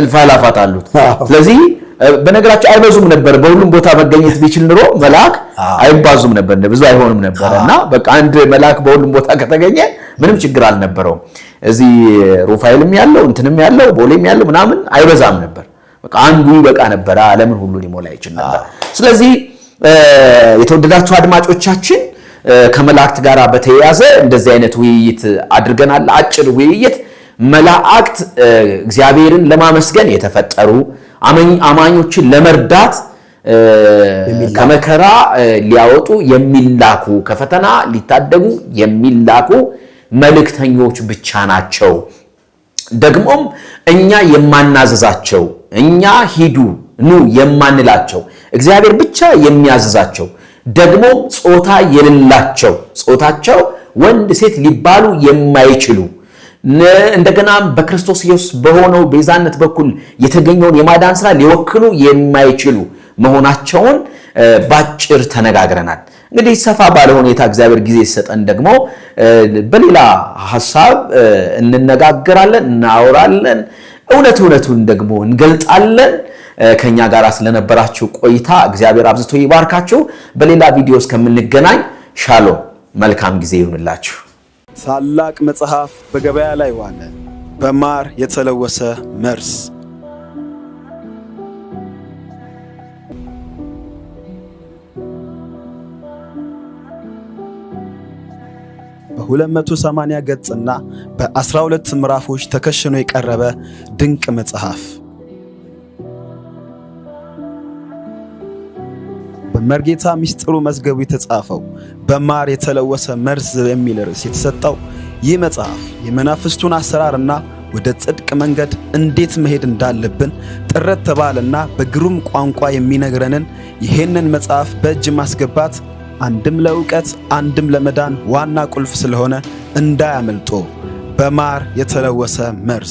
እልፍ አእላፋት አሉት። ስለዚህ በነገራቸው አይበዙም ነበር። በሁሉም ቦታ መገኘት ቢችል ኑሮ መልአክ አይባዙም ነበር፣ ብዙ አይሆንም ነበርና በቃ አንድ መልአክ በሁሉም ቦታ ከተገኘ ምንም ችግር አልነበረውም። እዚህ ሩፋኤልም ያለው እንትንም ያለው ቦሌም ያለው ምናምን አይበዛም ነበር። በቃ አንዱ ይበቃ ነበር፣ ዓለምን ሁሉ ሊሞላ ይችል ነበር። ስለዚህ የተወደዳችሁ አድማጮቻችን ከመላእክት ጋር በተያያዘ እንደዚህ አይነት ውይይት አድርገናል። አጭር ውይይት መላእክት እግዚአብሔርን ለማመስገን የተፈጠሩ አማኞችን ለመርዳት ከመከራ ሊያወጡ የሚላኩ ከፈተና ሊታደጉ የሚላኩ መልእክተኞች ብቻ ናቸው። ደግሞም እኛ የማናዘዛቸው እኛ ሂዱ ኑ የማንላቸው እግዚአብሔር ብቻ የሚያዝዛቸው ደግሞ ጾታ የሌላቸው ጾታቸው ወንድ ሴት ሊባሉ የማይችሉ እንደገና በክርስቶስ ኢየሱስ በሆነው ቤዛነት በኩል የተገኘውን የማዳን ስራ ሊወክሉ የማይችሉ መሆናቸውን ባጭር ተነጋግረናል። እንግዲህ ሰፋ ባለ ሁኔታ እግዚአብሔር ጊዜ ሲሰጠን ደግሞ በሌላ ሐሳብ እንነጋገራለን፣ እናወራለን፣ እውነቱን ደግሞ እንገልጣለን። ከኛ ጋር ስለነበራችሁ ቆይታ እግዚአብሔር አብዝቶ ይባርካችሁ። በሌላ ቪዲዮ እስከምንገናኝ ሻሎም፣ መልካም ጊዜ ይሁንላችሁ። ታላቅ መጽሐፍ በገበያ ላይ ዋለ፣ በማር የተለወሰ መርዝ። በ280 ገጽና በ12 ምዕራፎች ተከሽኖ የቀረበ ድንቅ መጽሐፍ በመርጌታ ሚስጥሩ መዝገቡ የተጻፈው በማር የተለወሰ መርዝ የሚል ርዕስ የተሰጠው ይህ መጽሐፍ የመናፍስቱን አሰራርና ወደ ጽድቅ መንገድ እንዴት መሄድ እንዳለብን ጥረት ተባለና በግሩም ቋንቋ የሚነግረንን ይሄንን መጽሐፍ በእጅ ማስገባት አንድም ለእውቀት አንድም ለመዳን ዋና ቁልፍ ስለሆነ እንዳያመልጦ። በማር የተለወሰ መርዝ